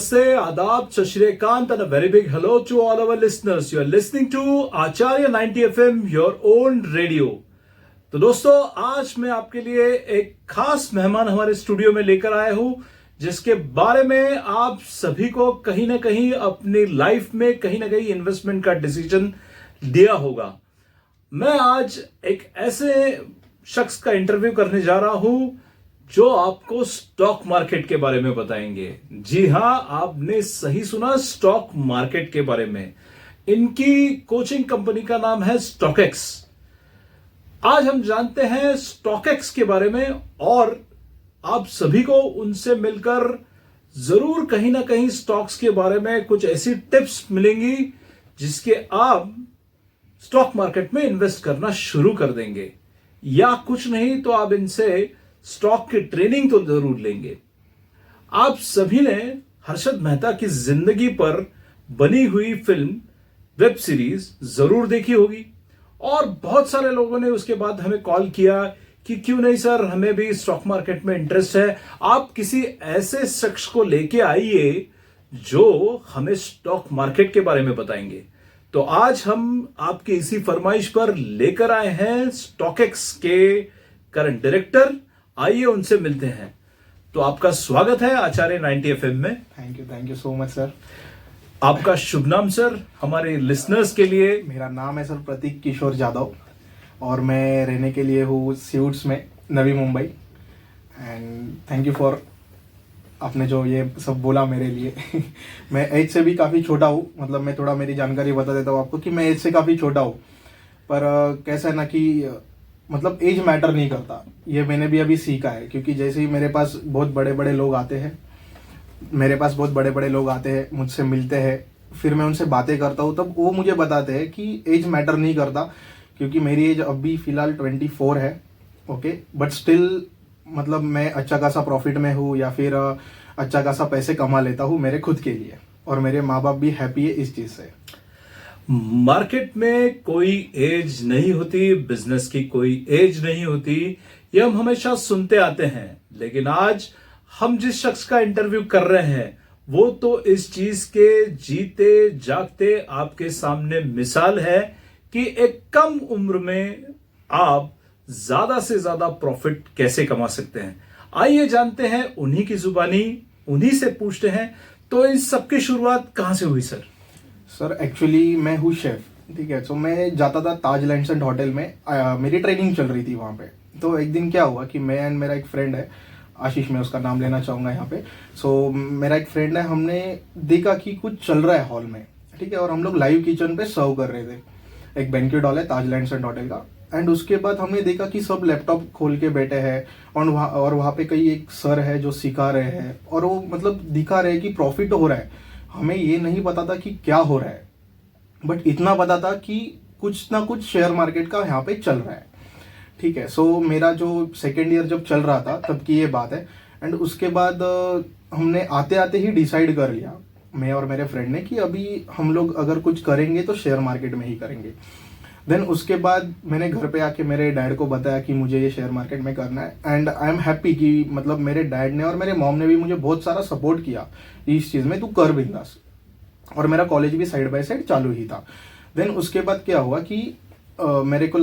Namaste, Adab, Sat Shri Akant, and a very big hello to all our listeners. You are listening to Acharya 90 FM, your own radio. तो दोस्तों, आज मैं आपके लिए एक खास मेहमान हमारे स्टूडियो में लेकर आया हूं, जिसके बारे में आप सभी को कहीं ना कहीं अपनी लाइफ में कहीं ना कहीं इन्वेस्टमेंट का डिसीजन दिया होगा। मैं आज एक ऐसे शख्स का इंटरव्यू करने जा रहा हूं जो आपको स्टॉक मार्केट के बारे में बताएंगे। जी हां, आपने सही सुना, स्टॉक मार्केट के बारे में। इनकी कोचिंग कंपनी का नाम है स्टॉकएक्स। आज हम जानते हैं स्टॉकएक्स के बारे में और आप सभी को उनसे मिलकर जरूर कहीं ना कहीं स्टॉक्स के बारे में कुछ ऐसी टिप्स मिलेंगी जिसके आप स्टॉक मार्केट में इन्वेस्ट करना शुरू कर देंगे, या कुछ नहीं तो आप इनसे स्टॉक की ट्रेनिंग तो जरूर लेंगे। आप सभी ने हर्षद मेहता की जिंदगी पर बनी हुई फिल्म, वेब सीरीज जरूर देखी होगी और बहुत सारे लोगों ने उसके बाद हमें कॉल किया कि क्यों नहीं सर, हमें भी स्टॉक मार्केट में इंटरेस्ट है, आप किसी ऐसे शख्स को लेके आइए जो हमें स्टॉक मार्केट के बारे में बताएंगे। तो आज हम आपकी इसी फरमाइश पर लेकर आए हैं स्टॉकएक्स के करंट डायरेक्टर। आइए उनसे मिलते हैं। तो आपका स्वागत है आचार्य 90 एफएम में। Thank you so much sir. आपका शुभ नाम सर हमारे लिसनर्स के लिए? मेरा नाम है सर प्रतीक किशोर जादव और मैं रहने के लिए हूँ स्यूट्स में, Navi Mumbai. And thank you for आपने जो ये सब बोला मेरे लिए। मैं एज से भी काफ़ी छोटा हूँ, मतलब मैं थोड़ा मेरी जानकारी बता देता हूँ आपको कि मैं एज से काफ़ी छोटा हूँ, पर कैसा है ना कि मतलब एज मैटर नहीं करता, ये मैंने भी अभी सीखा है। क्योंकि जैसे ही मेरे पास बहुत बड़े बड़े लोग आते हैं, मुझसे मिलते हैं, फिर मैं उनसे बातें करता हूँ, तब वो मुझे बताते हैं कि एज मैटर नहीं करता। क्योंकि मेरी एज अभी फिलहाल 24 है, ओके, बट स्टिल मतलब मैं अच्छा खासा प्रॉफिट में हूँ या फिर अच्छा खासा पैसे कमा लेता हूँ मेरे खुद के लिए, और मेरे माँ बाप भी हैप्पी है इस चीज़ से। मार्केट में कोई एज नहीं होती, बिजनेस की कोई एज नहीं होती, ये हम हमेशा सुनते आते हैं। लेकिन आज हम जिस शख्स का इंटरव्यू कर रहे हैं वो तो इस चीज के जीते जागते आपके सामने मिसाल है कि एक कम उम्र में आप ज्यादा से ज्यादा प्रॉफिट कैसे कमा सकते हैं। आइए जानते हैं उन्हीं की जुबानी, उन्हीं से पूछते हैं। तो इस सब की शुरुआत कहां से हुई सर? सर एक्चुअली मैं हूँ शेफ, ठीक है। तो मैं जाता था ताज लैंड्स एंड होटल में, मेरी ट्रेनिंग चल रही थी वहाँ पे। तो एक दिन क्या हुआ कि मैं एंड मेरा एक फ्रेंड है आशीष, मैं उसका नाम लेना चाहूँगा यहाँ पे। सो मेरा एक फ्रेंड है, हमने देखा कि कुछ चल रहा है हॉल में, ठीक है, और हम लोग लाइव किचन पे सर्व कर रहे थे। एक बैंक्वेट हॉल है ताज लैंड्स एंड होटल का। एंड उसके बाद हमने देखा कि सब लैपटॉप खोल के बैठे हैं और वहाँ पे कई एक सर है जो सिखा रहे हैं, और वो मतलब दिखा रहे हैं कि प्रॉफिट हो रहा है। हमें ये नहीं पता था कि क्या हो रहा है, बट इतना पता था कि कुछ ना कुछ शेयर मार्केट का यहाँ पे चल रहा है, ठीक है। सो मेरा जो सेकेंड ईयर जब चल रहा था तब की ये बात है। एंड उसके बाद हमने आते आते ही डिसाइड कर लिया, मैं और मेरे फ्रेंड ने, कि अभी हम लोग अगर कुछ करेंगे तो शेयर मार्केट में ही करेंगे। देन उसके बाद मैंने घर पे आके मेरे डैड को बताया कि मुझे ये शेयर मार्केट में करना है। एंड आई एम हैप्पी कि मतलब मेरे डैड ने और मेरे मॉम ने भी मुझे बहुत सारा सपोर्ट किया इस चीज़ में, तू कर बिंदास। और मेरा कॉलेज भी साइड बाय साइड चालू ही था। देन उसके बाद क्या हुआ कि मेरे को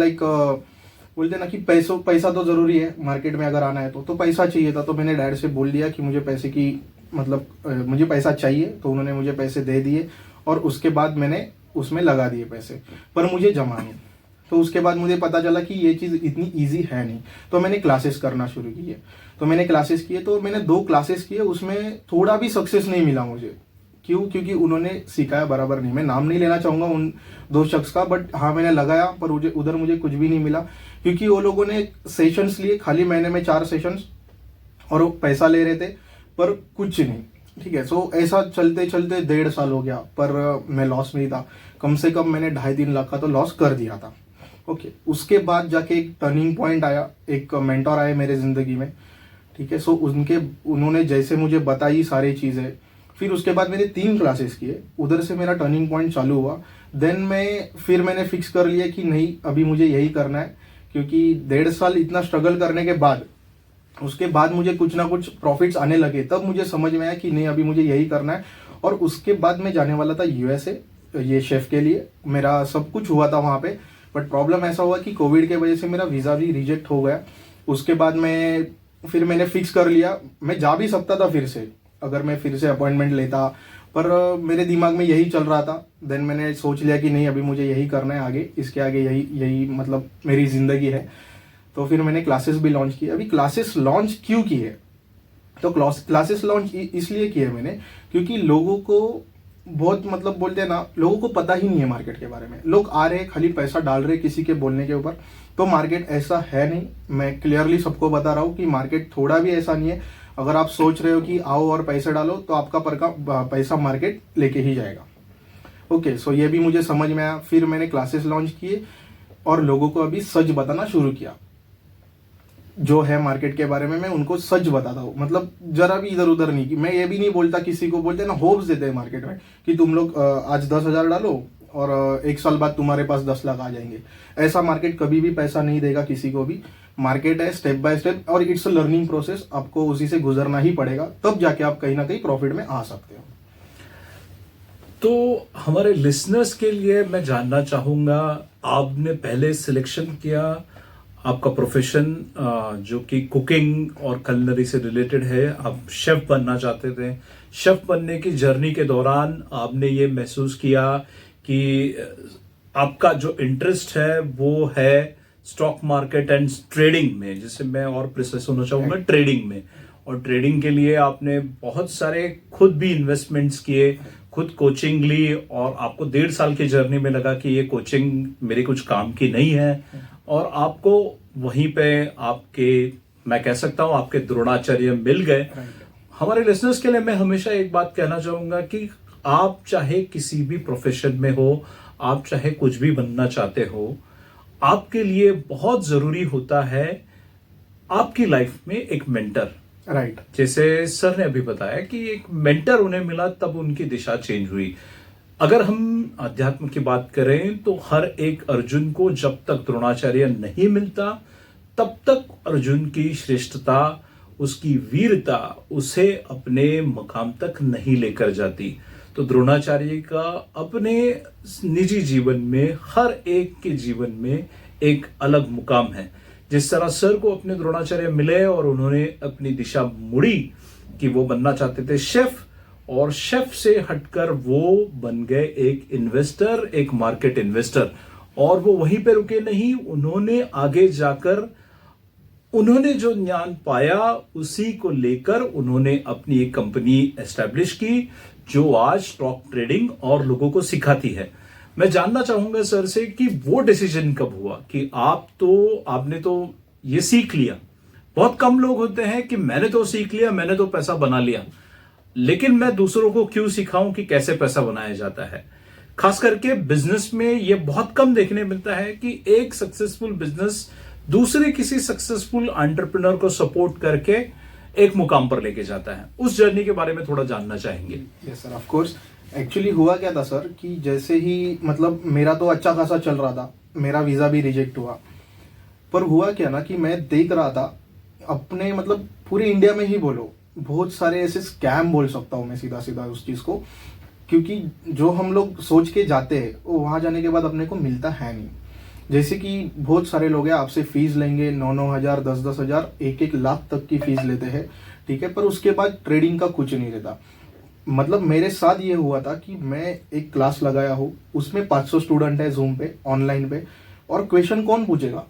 बोलते ना कि पैसा तो ज़रूरी है मार्केट में अगर आना है तो पैसा चाहिए था। तो मैंने डैड से बोल दिया कि मुझे पैसे की मतलब मुझे पैसा चाहिए, तो उन्होंने मुझे पैसे दे दिए और उसके बाद मैंने उसमें लगा दिए पैसे, पर मुझे जमा नहीं। तो उसके बाद मुझे पता चला कि ये चीज़ इतनी ईजी है नहीं, तो मैंने क्लासेस करना शुरू किए। तो मैंने क्लासेस किए, तो मैंने 2 क्लासेस किए, उसमें थोड़ा भी सक्सेस नहीं मिला मुझे। क्यों? क्योंकि उन्होंने सिखाया बराबर नहीं। मैं नाम नहीं लेना चाहूँगा उन 2 शख्स का, बट हाँ मैंने लगाया, पर उधर मुझे कुछ भी नहीं मिला। क्योंकि वो लोगों ने सेशंस लिए, खाली महीने में 4 सेशंस, और वो पैसा ले रहे थे पर कुछ नहीं, ठीक है। सो ऐसा चलते चलते 1.5 साल हो गया, पर मैं लॉस में ही था। कम से कम मैंने 2.5-3 लाख का तो लॉस कर दिया था, ओके। उसके बाद जाके एक टर्निंग पॉइंट आया, एक मेंटोर आए मेरे ज़िंदगी में, ठीक है। सो उन्होंने जैसे मुझे बताई सारी चीज़ें, फिर उसके बाद मैंने 3 क्लासेस किए, उधर से मेरा टर्निंग पॉइंट चालू हुआ। देन मैंने फिक्स कर लिया कि नहीं, अभी मुझे यही करना है। क्योंकि 1.5 साल इतना स्ट्रगल करने के बाद उसके बाद मुझे कुछ ना कुछ प्रॉफिट्स आने लगे, तब मुझे समझ में आया कि नहीं अभी मुझे यही करना है। और उसके बाद मैं जाने वाला था यूएसए, ये शेफ के लिए मेरा सब कुछ हुआ था वहाँ पे। बट प्रॉब्लम ऐसा हुआ कि कोविड के वजह से मेरा वीज़ा भी रिजेक्ट हो गया। उसके बाद फिर मैंने फिक्स कर लिया, मैं जा भी सकता था फिर से, अगर मैं फिर से अपॉइंटमेंट लेता, पर मेरे दिमाग में यही चल रहा था। देन मैंने सोच लिया कि नहीं अभी मुझे यही करना है आगे, इसके आगे यही यही मतलब मेरी ज़िंदगी है। तो फिर मैंने क्लासेस भी लॉन्च किए। अभी क्लासेस लॉन्च क्यों किए, तो क्लासेस लॉन्च इसलिए किए मैंने क्योंकि लोगों को बहुत मतलब बोलते हैं ना, लोगों को पता ही नहीं है मार्केट के बारे में। लोग आ रहे हैं खाली पैसा डाल रहे किसी के बोलने के ऊपर, तो मार्केट ऐसा है नहीं। मैं क्लियरली सबको बता रहा हूँ कि मार्केट थोड़ा भी ऐसा नहीं है। अगर आप सोच रहे हो कि आओ और पैसे डालो, तो आपका पैसा मार्केट लेके ही जाएगा। ओके, सो ये भी मुझे समझ में आया। फिर मैंने क्लासेस लॉन्च किए और लोगों को अभी सच बताना शुरू किया। जो है मार्केट के बारे में मैं उनको सच बताता हूँ, मतलब जरा भी इधर उधर नहीं। कि मैं ये भी नहीं बोलता, किसी को बोलते ना होप्स देते हैं मार्केट में कि तुम लोग आज 10,000 डालो और 1 साल बाद तुम्हारे पास 10 लाख आ जाएंगे। ऐसा मार्केट कभी भी पैसा नहीं देगा किसी को भी। मार्केट है स्टेप बाय स्टेप और इट्स अ लर्निंग प्रोसेस, आपको उसी से गुजरना ही पड़ेगा, तब जाके आप कहीं ना कहीं प्रॉफिट में आ सकते हो। तो हमारे लिसनर्स के लिए मैं जानना चाहूंगा, आपने पहले सिलेक्शन किया, आपका प्रोफेशन जो कि कुकिंग और कलनरी से रिलेटेड है, आप शेफ बनना चाहते थे। शेफ बनने की जर्नी के दौरान आपने ये महसूस किया कि आपका जो इंटरेस्ट है वो है स्टॉक मार्केट एंड ट्रेडिंग में, जिससे मैं और प्रिसाइज होना चाहूंगा ट्रेडिंग में। और ट्रेडिंग के लिए आपने बहुत सारे खुद भी इन्वेस्टमेंट्स किए, खुद कोचिंग ली, और आपको 1.5 साल की जर्नी में लगा कि ये कोचिंग मेरे कुछ काम की नहीं है, और आपको वहीं पे आपके, मैं कह सकता हूं आपके द्रोणाचार्य मिल गए। हमारे लिसनर्स के लिए मैं हमेशा एक बात कहना चाहूंगा कि आप चाहे किसी भी प्रोफेशन में हो, आप चाहे कुछ भी बनना चाहते हो, आपके लिए बहुत जरूरी होता है आपकी लाइफ में एक मेंटर। राइट। जैसे सर ने अभी बताया कि एक मेंटर उन्हें मिला, तब उनकी दिशा चेंज हुई। अगर हम अध्यात्म की बात करें तो हर एक अर्जुन को जब तक द्रोणाचार्य नहीं मिलता, तब तक अर्जुन की श्रेष्ठता, उसकी वीरता उसे अपने मकाम तक नहीं लेकर जाती। तो द्रोणाचार्य का अपने निजी जीवन में, हर एक के जीवन में एक अलग मुकाम है। जिस तरह सर को अपने द्रोणाचार्य मिले और उन्होंने अपनी दिशा मुड़ी कि वो बनना चाहते थे शेफ, और शेफ से हटकर वो बन गए एक इन्वेस्टर, एक मार्केट इन्वेस्टर। और वो वहीं पे रुके नहीं, उन्होंने आगे जाकर उन्होंने जो ज्ञान पाया उसी को लेकर उन्होंने अपनी एक कंपनी एस्टैब्लिश की, जो आज स्टॉक ट्रेडिंग और लोगों को सिखाती है। मैं जानना चाहूंगा सर से कि वो डिसीजन कब हुआ कि आपने तो ये सीख लिया। बहुत कम लोग होते हैं कि मैंने तो सीख लिया, मैंने तो पैसा बना लिया, लेकिन मैं दूसरों को क्यों सिखाऊं कि कैसे पैसा बनाया जाता है। खास करके बिजनेस में ये बहुत कम देखने मिलता है कि एक सक्सेसफुल बिजनेस दूसरे किसी सक्सेसफुल एंटरप्रेन्योर को सपोर्ट करके एक मुकाम पर लेके जाता है। उस जर्नी के बारे में थोड़ा जानना चाहेंगे। Yes sir, of course. Actually हुआ क्या था सर कि जैसे ही मतलब मेरा तो अच्छा खासा चल रहा था, मेरा वीज़ा भी रिजेक्ट हुआ, पर हुआ क्या ना कि मैं देख रहा था अपने मतलब पूरे इंडिया में ही बोलो बहुत सारे ऐसे स्कैम बोल सकता हूँ मैं सीधा सीधा उस चीज़ को, क्योंकि जो हम लोग सोच के जाते हैं वो वहाँ जाने के बाद अपने को मिलता है नहीं। जैसे कि बहुत सारे लोग हैं आपसे फीस लेंगे 9-9 हज़ार, 10-10 हज़ार, 1-1 लाख तक की फीस लेते हैं, ठीक है, पर उसके बाद ट्रेडिंग का कुछ नहीं रहता। मतलब मेरे साथ ये हुआ था कि मैं एक क्लास लगाया हूँ, उसमें 500 स्टूडेंट है जूम पे, ऑनलाइन पे, और क्वेश्चन कौन पूछेगा?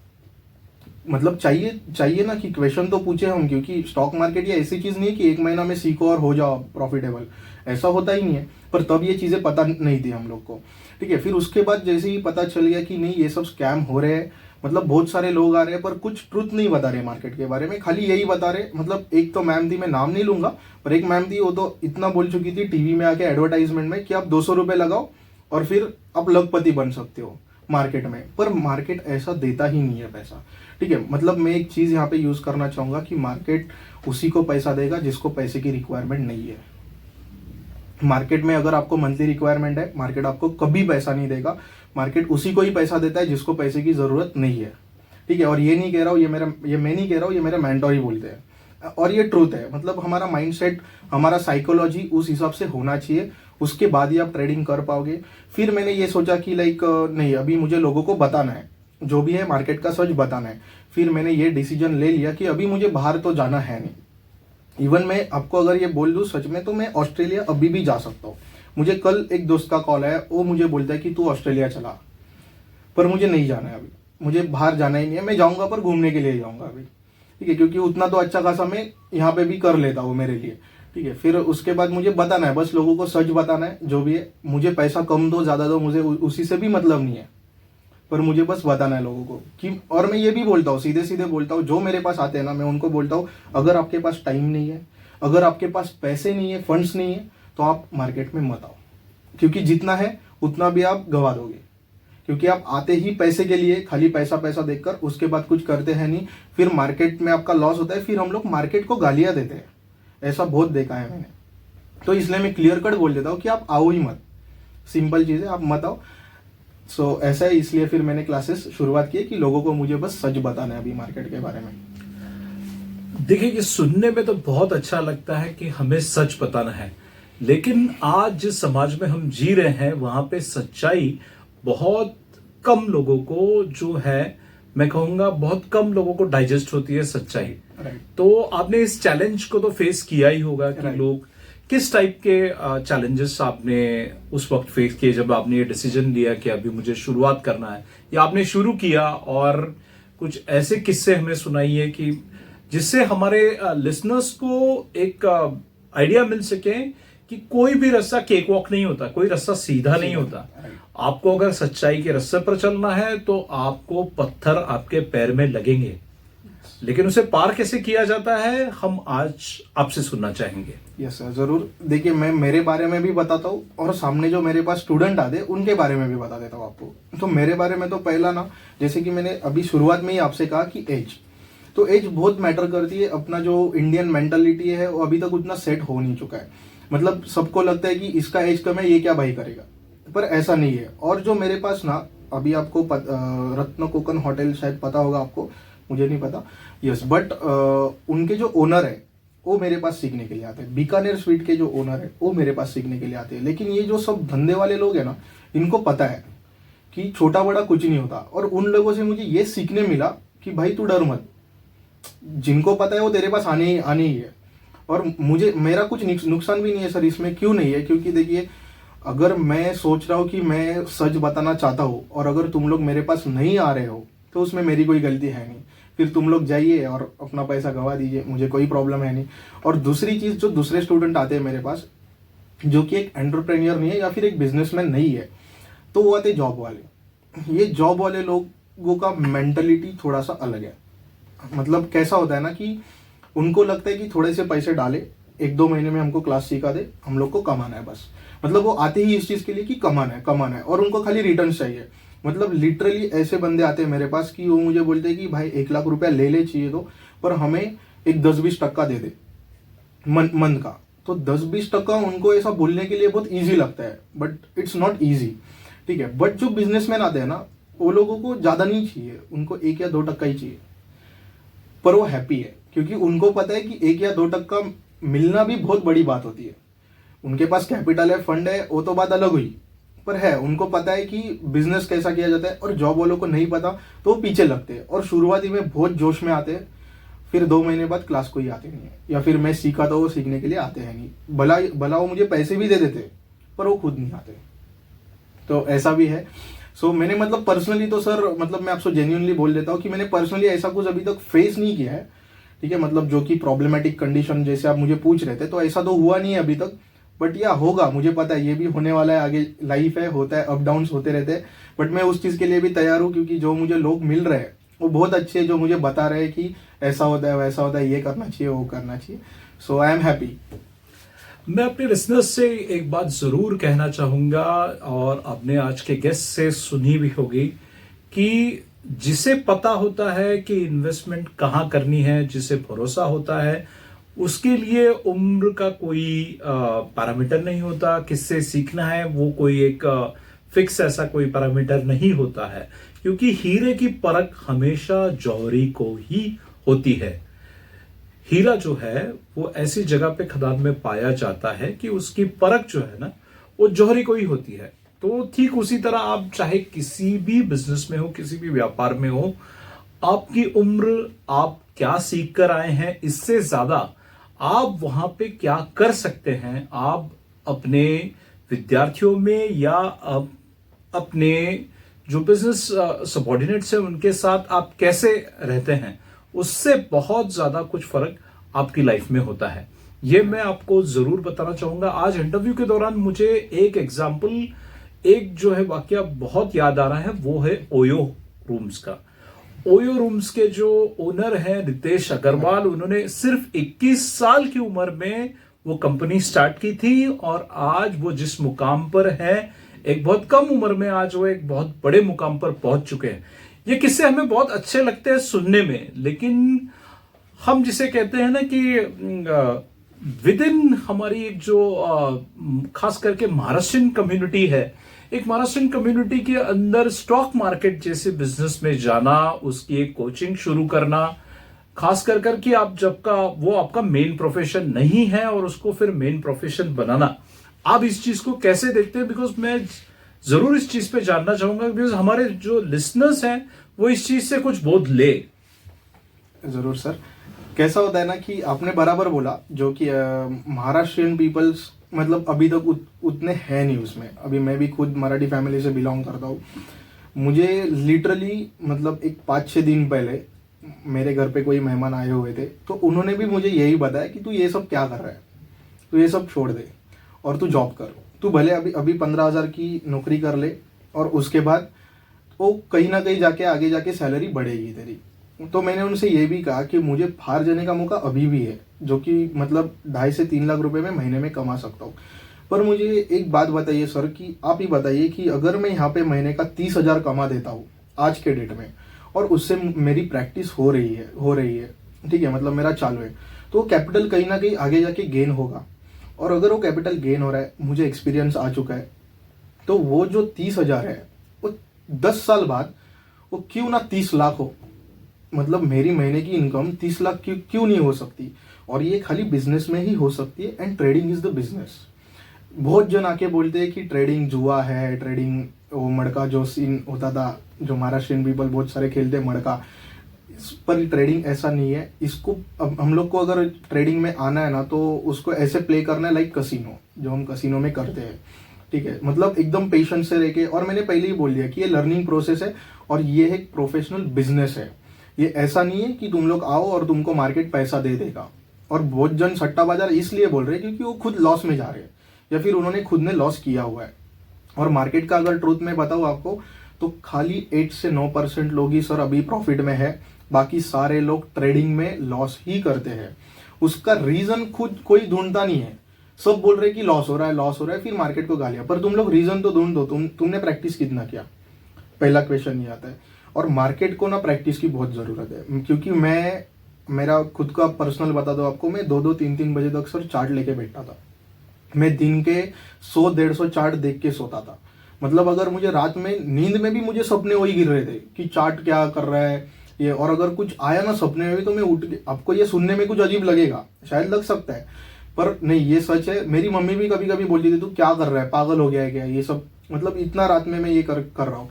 मतलब चाहिए ना कि क्वेश्चन तो पूछे हम, क्योंकि स्टॉक मार्केट ये ऐसी चीज़ नहीं है कि 1 महीना में सीखो और हो जाओ प्रॉफिटेबल, ऐसा होता ही नहीं है। पर तब ये चीज़ें पता नहीं थी हम लोग को, ठीक है। फिर उसके बाद जैसे ही पता चल गया कि नहीं ये सब स्कैम हो रहे हैं, मतलब बहुत सारे लोग आ रहे हैं पर कुछ ट्रुथ नहीं बता रहे मार्केट के बारे में, खाली यही बता रहे। मतलब एक तो मैम थी, मैं नाम नहीं लूंगा, पर एक मैम थी, वो तो इतना बोल चुकी थी टीवी में आके एडवर्टाइजमेंट में कि आप 200 रुपये लगाओ और फिर आप लखपति बन सकते हो मार्केट में। पर मार्केट ऐसा देता ही नहीं है पैसा, ठीक है। मतलब मैं एक चीज़ यहाँ पे यूज़ करना चाहूँगा कि मार्केट उसी को पैसा देगा जिसको पैसे की रिक्वायरमेंट नहीं है। मार्केट में अगर आपको मंथली रिक्वायरमेंट है, मार्केट आपको कभी पैसा नहीं देगा। मार्केट उसी को ही पैसा देता है जिसको पैसे की ज़रूरत नहीं है, ठीक है। और ये नहीं कह रहा हूँ, ये मैं नहीं कह रहा हूँ, ये मेरे मेंटोर ही बोलते हैं, और ये ट्रूथ है, मतलब हमारा माइंडसेट, हमारा साइकोलॉजी उस हिसाब से होना चाहिए, उसके बाद ही आप ट्रेडिंग कर पाओगे। फिर मैंने ये सोचा कि लाइक नहीं, अभी मुझे लोगों को बताना है, जो भी है मार्केट का सच बताना है। फिर मैंने ये डिसीजन ले लिया कि अभी मुझे बाहर तो जाना है नहीं। इवन मैं आपको अगर ये बोल दूं सच में, तो मैं ऑस्ट्रेलिया अभी भी जा सकता हूँ। मुझे कल एक दोस्त का कॉल आया, वो मुझे बोलता है कि तू ऑस्ट्रेलिया चला, पर मुझे नहीं जाना है अभी, मुझे बाहर जाना ही नहीं है। मैं जाऊंगा पर घूमने के लिए जाऊंगा अभी, ठीक है, क्योंकि उतना तो अच्छा खासा मैं यहाँ पे भी कर लेता हूँ मेरे लिए, ठीक है। फिर उसके बाद मुझे बताना है, बस लोगों को सच बताना है, जो भी है। मुझे पैसा कम दो ज्यादा दो, मुझे उसी से भी मतलब नहीं है, पर मुझे बस बताना है लोगों को कि। और मैं ये भी बोलता हूँ, सीधे सीधे बोलता हूँ, जो मेरे पास आते हैं ना, मैं उनको बोलता हूँ, अगर आपके पास टाइम नहीं है, अगर आपके पास पैसे नहीं है, फंड्स नहीं है, तो आप मार्केट में मत आओ, क्योंकि जितना है उतना भी आप गवा दोगे। क्योंकि आप आते ही पैसे के लिए, खाली पैसा पैसा देखकर, उसके बाद कुछ करते हैं नहीं, फिर मार्केट में आपका लॉस होता है, फिर हम लोग मार्केट को गालियां देते हैं। ऐसा बहुत देखा है मैंने। तो इसलिए मैं क्लियर कट बोल देता हूँ कि आप आओ ही मत, सिंपल चीज है, आप मत आओ। सो ऐसा है, इसलिए फिर मैंने क्लासेस शुरुआत की कि लोगों को मुझे बस सच बताना है अभी मार्केट के बारे में। देखिए, ये सुनने में तो बहुत अच्छा लगता है कि हमें सच बताना है, लेकिन आज जिस समाज में हम जी रहे हैं वहां पे सच्चाई बहुत कम लोगों को, जो है मैं कहूंगा बहुत कम लोगों को डाइजेस्ट होती है सच्चाई। तो आपने इस चैलेंज को तो फेस किया ही होगा कि लोग किस टाइप के चैलेंजेस आपने उस वक्त फेस किए जब आपने ये डिसीजन लिया कि अभी मुझे शुरुआत करना है, या आपने शुरू किया। और कुछ ऐसे किस्से हमें सुनाइए कि जिससे हमारे लिसनर्स को एक आइडिया मिल सके कि कोई भी रास्ता केक वॉक नहीं होता, कोई रास्ता सीधा नहीं होता। आपको अगर सच्चाई के रास्ते पर चलना है तो आपको पत्थर आपके पैर में लगेंगे, लेकिन उसे पार कैसे किया जाता है हम आज आपसे सुनना चाहेंगे। यस सर, जरूर। देखिए, मैं मेरे बारे में भी बताता हूँ, और सामने जो मेरे पास स्टूडेंट आते हैं उनके बारे में भी बता देता हूँ आपको। तो मेरे बारे में तो पहला ना, जैसे कि मैंने अभी शुरुआत में ही आपसे कहा कि एज, तो एज बहुत मैटर करती है। अपना जो इंडियन मेंटालिटी है वो अभी तक उतना सेट हो नहीं चुका है। मतलब सबको लगता है कि इसका एज कम है, ये क्या भाई करेगा, पर ऐसा नहीं है। और जो मेरे पास ना, अभी आपको रत्न कोकन होटल शायद पता होगा आपको, मुझे नहीं पता, यस, बट उनके जो ओनर है वो मेरे पास सीखने के लिए आते हैं। बीकानेर स्वीट के जो ओनर है वो मेरे पास सीखने के लिए आते हैं। लेकिन ये जो सब धंधे वाले लोग हैं ना, इनको पता है कि छोटा बड़ा कुछ नहीं होता। और उन लोगों से मुझे ये सीखने मिला कि भाई तू डर मत, जिनको पता है वो तेरे पास आने ही है। और मुझे, मेरा कुछ नुकसान भी नहीं है सर इसमें। क्यों नहीं है? क्योंकि देखिए, अगर मैं सोच रहा हूँ कि मैं सच बताना चाहता हूँ और अगर तुम लोग मेरे पास नहीं आ रहे हो तो उसमें मेरी कोई गलती है नहीं। फिर तुम लोग जाइए और अपना पैसा गंवा दीजिए, मुझे कोई प्रॉब्लम है नहीं। और दूसरी चीज, जो दूसरे स्टूडेंट आते हैं मेरे पास, जो कि एक एंटरप्रेन्योर नहीं है या फिर एक बिजनेसमैन नहीं है, तो वो आते जॉब वाले। ये जॉब वाले लोगों का मेंटलिटी थोड़ा सा अलग है। मतलब कैसा होता है ना कि उनको लगता है कि थोड़े से पैसे डाले, 1-2 महीने में हमको क्लास सिखा दे, हम लोग को कमाना है बस। मतलब वो आते ही इस चीज के लिए कि कमाना है और उनको खाली रिटर्न चाहिए। मतलब लिटरली ऐसे बंदे आते हैं मेरे पास कि वो मुझे बोलते हैं कि भाई 1 लाख रुपया ले चाहिए तो, पर हमें एक 10-20% दे दे मंथ का। तो 10-20% उनको ऐसा बोलने के लिए बहुत ईजी लगता है, बट इट्स नॉट ईजी, ठीक है। बट जो बिजनेसमैन आते हैं ना, वो लोगों को ज्यादा नहीं चाहिए, उनको 1 या 2% ही चाहिए, पर वो हैप्पी है, क्योंकि उनको पता है कि 1 या 2% मिलना भी बहुत बड़ी बात होती है। उनके पास कैपिटल है, फंड है, वो तो बात अलग हुई, पर है, उनको पता है कि बिजनेस कैसा किया जाता है। और जॉब वालों को नहीं पता तो वो पीछे लगते हैं और शुरुआती में बहुत जोश में आते हैं, फिर 2 महीने बाद क्लास कोई आते नहीं है, या फिर मैं सीखा तो वो सीखने के लिए आते हैं नहीं। भला वो मुझे पैसे भी दे देते, पर वो खुद नहीं आते। तो ऐसा भी है। सो मैंने, मतलब पर्सनली तो सर, मतलब मैं आपको जेन्युइनली बोल देता हूँ कि मैंने पर्सनली ऐसा कुछ अभी तक फेस नहीं किया है, ठीक है। मतलब जो कि प्रॉब्लमेटिक कंडीशन जैसे आप मुझे पूछ रहे थे, तो ऐसा तो हुआ नहीं है अभी तक, बट या होगा, मुझे पता है ये भी होने वाला है। आगे लाइफ है, होता है, अप डाउन होते रहते हैं, बट मैं उस चीज के लिए भी तैयार हूँ, क्योंकि जो मुझे लोग मिल रहे हैं वो बहुत अच्छे हैं, जो मुझे बता रहे हैं कि ऐसा होता है, वैसा होता है, ये करना चाहिए, वो करना चाहिए। सो आई एम हैप्पी। मैं अपने लिसनर्स से एक बात जरूर कहना चाहूंगा, और अपने आज के गेस्ट से सुनी भी होगी, कि जिसे पता होता है कि इन्वेस्टमेंट कहाँ करनी है, जिसे भरोसा होता है, उसके लिए उम्र का कोई पैरामीटर नहीं होता। किससे सीखना है वो कोई एक फिक्स ऐसा कोई पैरामीटर नहीं होता है, क्योंकि हीरे की परख हमेशा जौहरी को ही होती है। हीरा जो है वो ऐसी जगह पे खदान में पाया जाता है कि उसकी परख जो है ना वो जौहरी को ही होती है। तो ठीक उसी तरह आप चाहे किसी भी बिजनेस में हो, किसी भी व्यापार में हो, आपकी उम्र, आप क्या सीख कर आए हैं, इससे ज्यादा आप वहां पे क्या कर सकते हैं, आप अपने विद्यार्थियों में या अपने जो बिजनेस सबॉर्डिनेट्स हैं उनके साथ आप कैसे रहते हैं, उससे बहुत ज्यादा कुछ फर्क आपकी लाइफ में होता है। ये मैं आपको जरूर बताना चाहूंगा। आज इंटरव्यू के दौरान मुझे एक एग्जाम्पल, एक जो है वाकया बहुत याद आ रहा है, वो है ओयो रूम्स का। ओयो रूम्स के जो ओनर हैं रितेश अग्रवाल, उन्होंने सिर्फ 21 साल की उम्र में वो कंपनी स्टार्ट की थी और आज वो जिस मुकाम पर है, एक बहुत कम उम्र में आज वो एक बहुत बड़े मुकाम पर पहुंच चुके हैं। ये किस्से हमें बहुत अच्छे लगते हैं सुनने में, लेकिन हम जिसे कहते हैं ना कि विद इन हमारी एक जो खास करके महाराष्ट्रियन कम्युनिटी है, एक महाराष्ट्रियन कम्युनिटी के अंदर स्टॉक मार्केट जैसे बिजनेस में जाना, उसकी एक कोचिंग शुरू करना, खास कर कि आप जब का वो आपका मेन प्रोफेशन नहीं है और उसको फिर मेन प्रोफेशन बनाना, आप इस चीज को कैसे देखते हैं? बिकॉज मैं जरूर इस चीज पे जानना चाहूंगा, बिकॉज हमारे जो लिसनर्स हैं वो इस चीज से कुछ बोध ले। जरूर सर। कैसा होता है ना कि आपने बराबर बोला, जो कि महाराष्ट्रियन पीपल्स मतलब अभी तक उतने हैं नहीं उसमें। अभी मैं भी खुद मराठी फैमिली से बिलोंग करता हूँ। मुझे लिटरली मतलब एक 5-6 दिन पहले मेरे घर पे कोई मेहमान आए हुए थे, तो उन्होंने भी मुझे यही बताया कि तू ये सब क्या कर रहा है, तू ये सब छोड़ दे और तू जॉब कर। तू भले अभी 15,000 की नौकरी कर ले और उसके बाद वो कहीं ना कहीं जाके आगे जाके सैलरी बढ़ेगी तेरी। तो मैंने उनसे ये भी कहा कि मुझे बाहर जाने का मौका अभी भी है, जो कि मतलब 2.5 से 3 लाख रुपए में महीने में कमा सकता हूँ। पर मुझे एक बात बताइए सर, कि आप ही बताइए कि अगर मैं यहाँ पे महीने का 30,000 कमा देता हूँ आज के डेट में, और उससे मेरी प्रैक्टिस हो रही है, ठीक है, मतलब मेरा चालू है, तो कैपिटल कहीं ना कहीं आगे जाके गेन होगा। और अगर वो कैपिटल गेन हो रहा है, मुझे एक्सपीरियंस आ चुका है, तो वो जो 30,000 है वो 10 साल बाद वो क्यों ना 30 लाख हो। मतलब मेरी महीने की इनकम 30 लाख क्यों नहीं हो सकती? और ये खाली बिजनेस में ही हो सकती है, and trading is the business. बहुत जन आके बोलते हैं कि ट्रेडिंग जुआ है, ट्रेडिंग वो मड़का जो सीन होता था, जो महाराष्ट्रियन पीपल बहुत सारे खेलते हैं मड़का, पर ट्रेडिंग ऐसा नहीं है। इसको अब हम लोग को अगर ट्रेडिंग में आना है ना, तो उसको ऐसे प्ले करना है लाइक कसिनो, जो हम कसिनो में करते हैं, ठीक है। मतलब एकदम पेशेंस से रह के, और मैंने पहले ही बोल दिया कि ये लर्निंग प्रोसेस है और ये एक प्रोफेशनल बिजनेस है। ये ऐसा नहीं है कि तुम लोग आओ और तुमको मार्केट पैसा दे देगा। और बहुत जन सट्टा बाजार इसलिए बोल रहे हैं क्योंकि वो खुद लॉस में जा रहे हैं, या फिर उन्होंने खुद ने लॉस किया हुआ है। और मार्केट का अगर ट्रूथ में बताऊँ आपको, तो खाली 8 से 9% लोग ही सर अभी प्रॉफिट में है, बाकी सारे लोग ट्रेडिंग में लॉस ही करते हैं। उसका रीजन खुद कोई ढूंढता नहीं है। सब बोल रहे कि लॉस हो रहा है, फिर मार्केट को गालियां। पर तुम लोग रीजन तो ढूंढ दो, तुमने प्रैक्टिस कितना किया, पहला क्वेश्चन ये आता है। और मार्केट को ना प्रैक्टिस की बहुत जरूरत है, क्योंकि मेरा खुद का पर्सनल बता दो आपको, मैं 2-2, 3-3 बजे तक सर चार्ट लेके बैठता था। मैं दिन के 100-150 चार्ट देख के सोता था। मतलब अगर मुझे रात में नींद में भी मुझे सपने वही गिर रहे थे कि चार्ट क्या कर रहा है ये, और अगर कुछ आया ना सपने में भी, तो मैं उठ के, आपको ये सुनने में कुछ अजीब लगेगा, शायद लग सकता है, पर नहीं, ये सच है। मेरी मम्मी भी कभी कभी बोलती थी तू क्या कर रहा है, पागल हो गया है क्या, ये सब मतलब इतना रात में मैं ये कर रहा हूँ।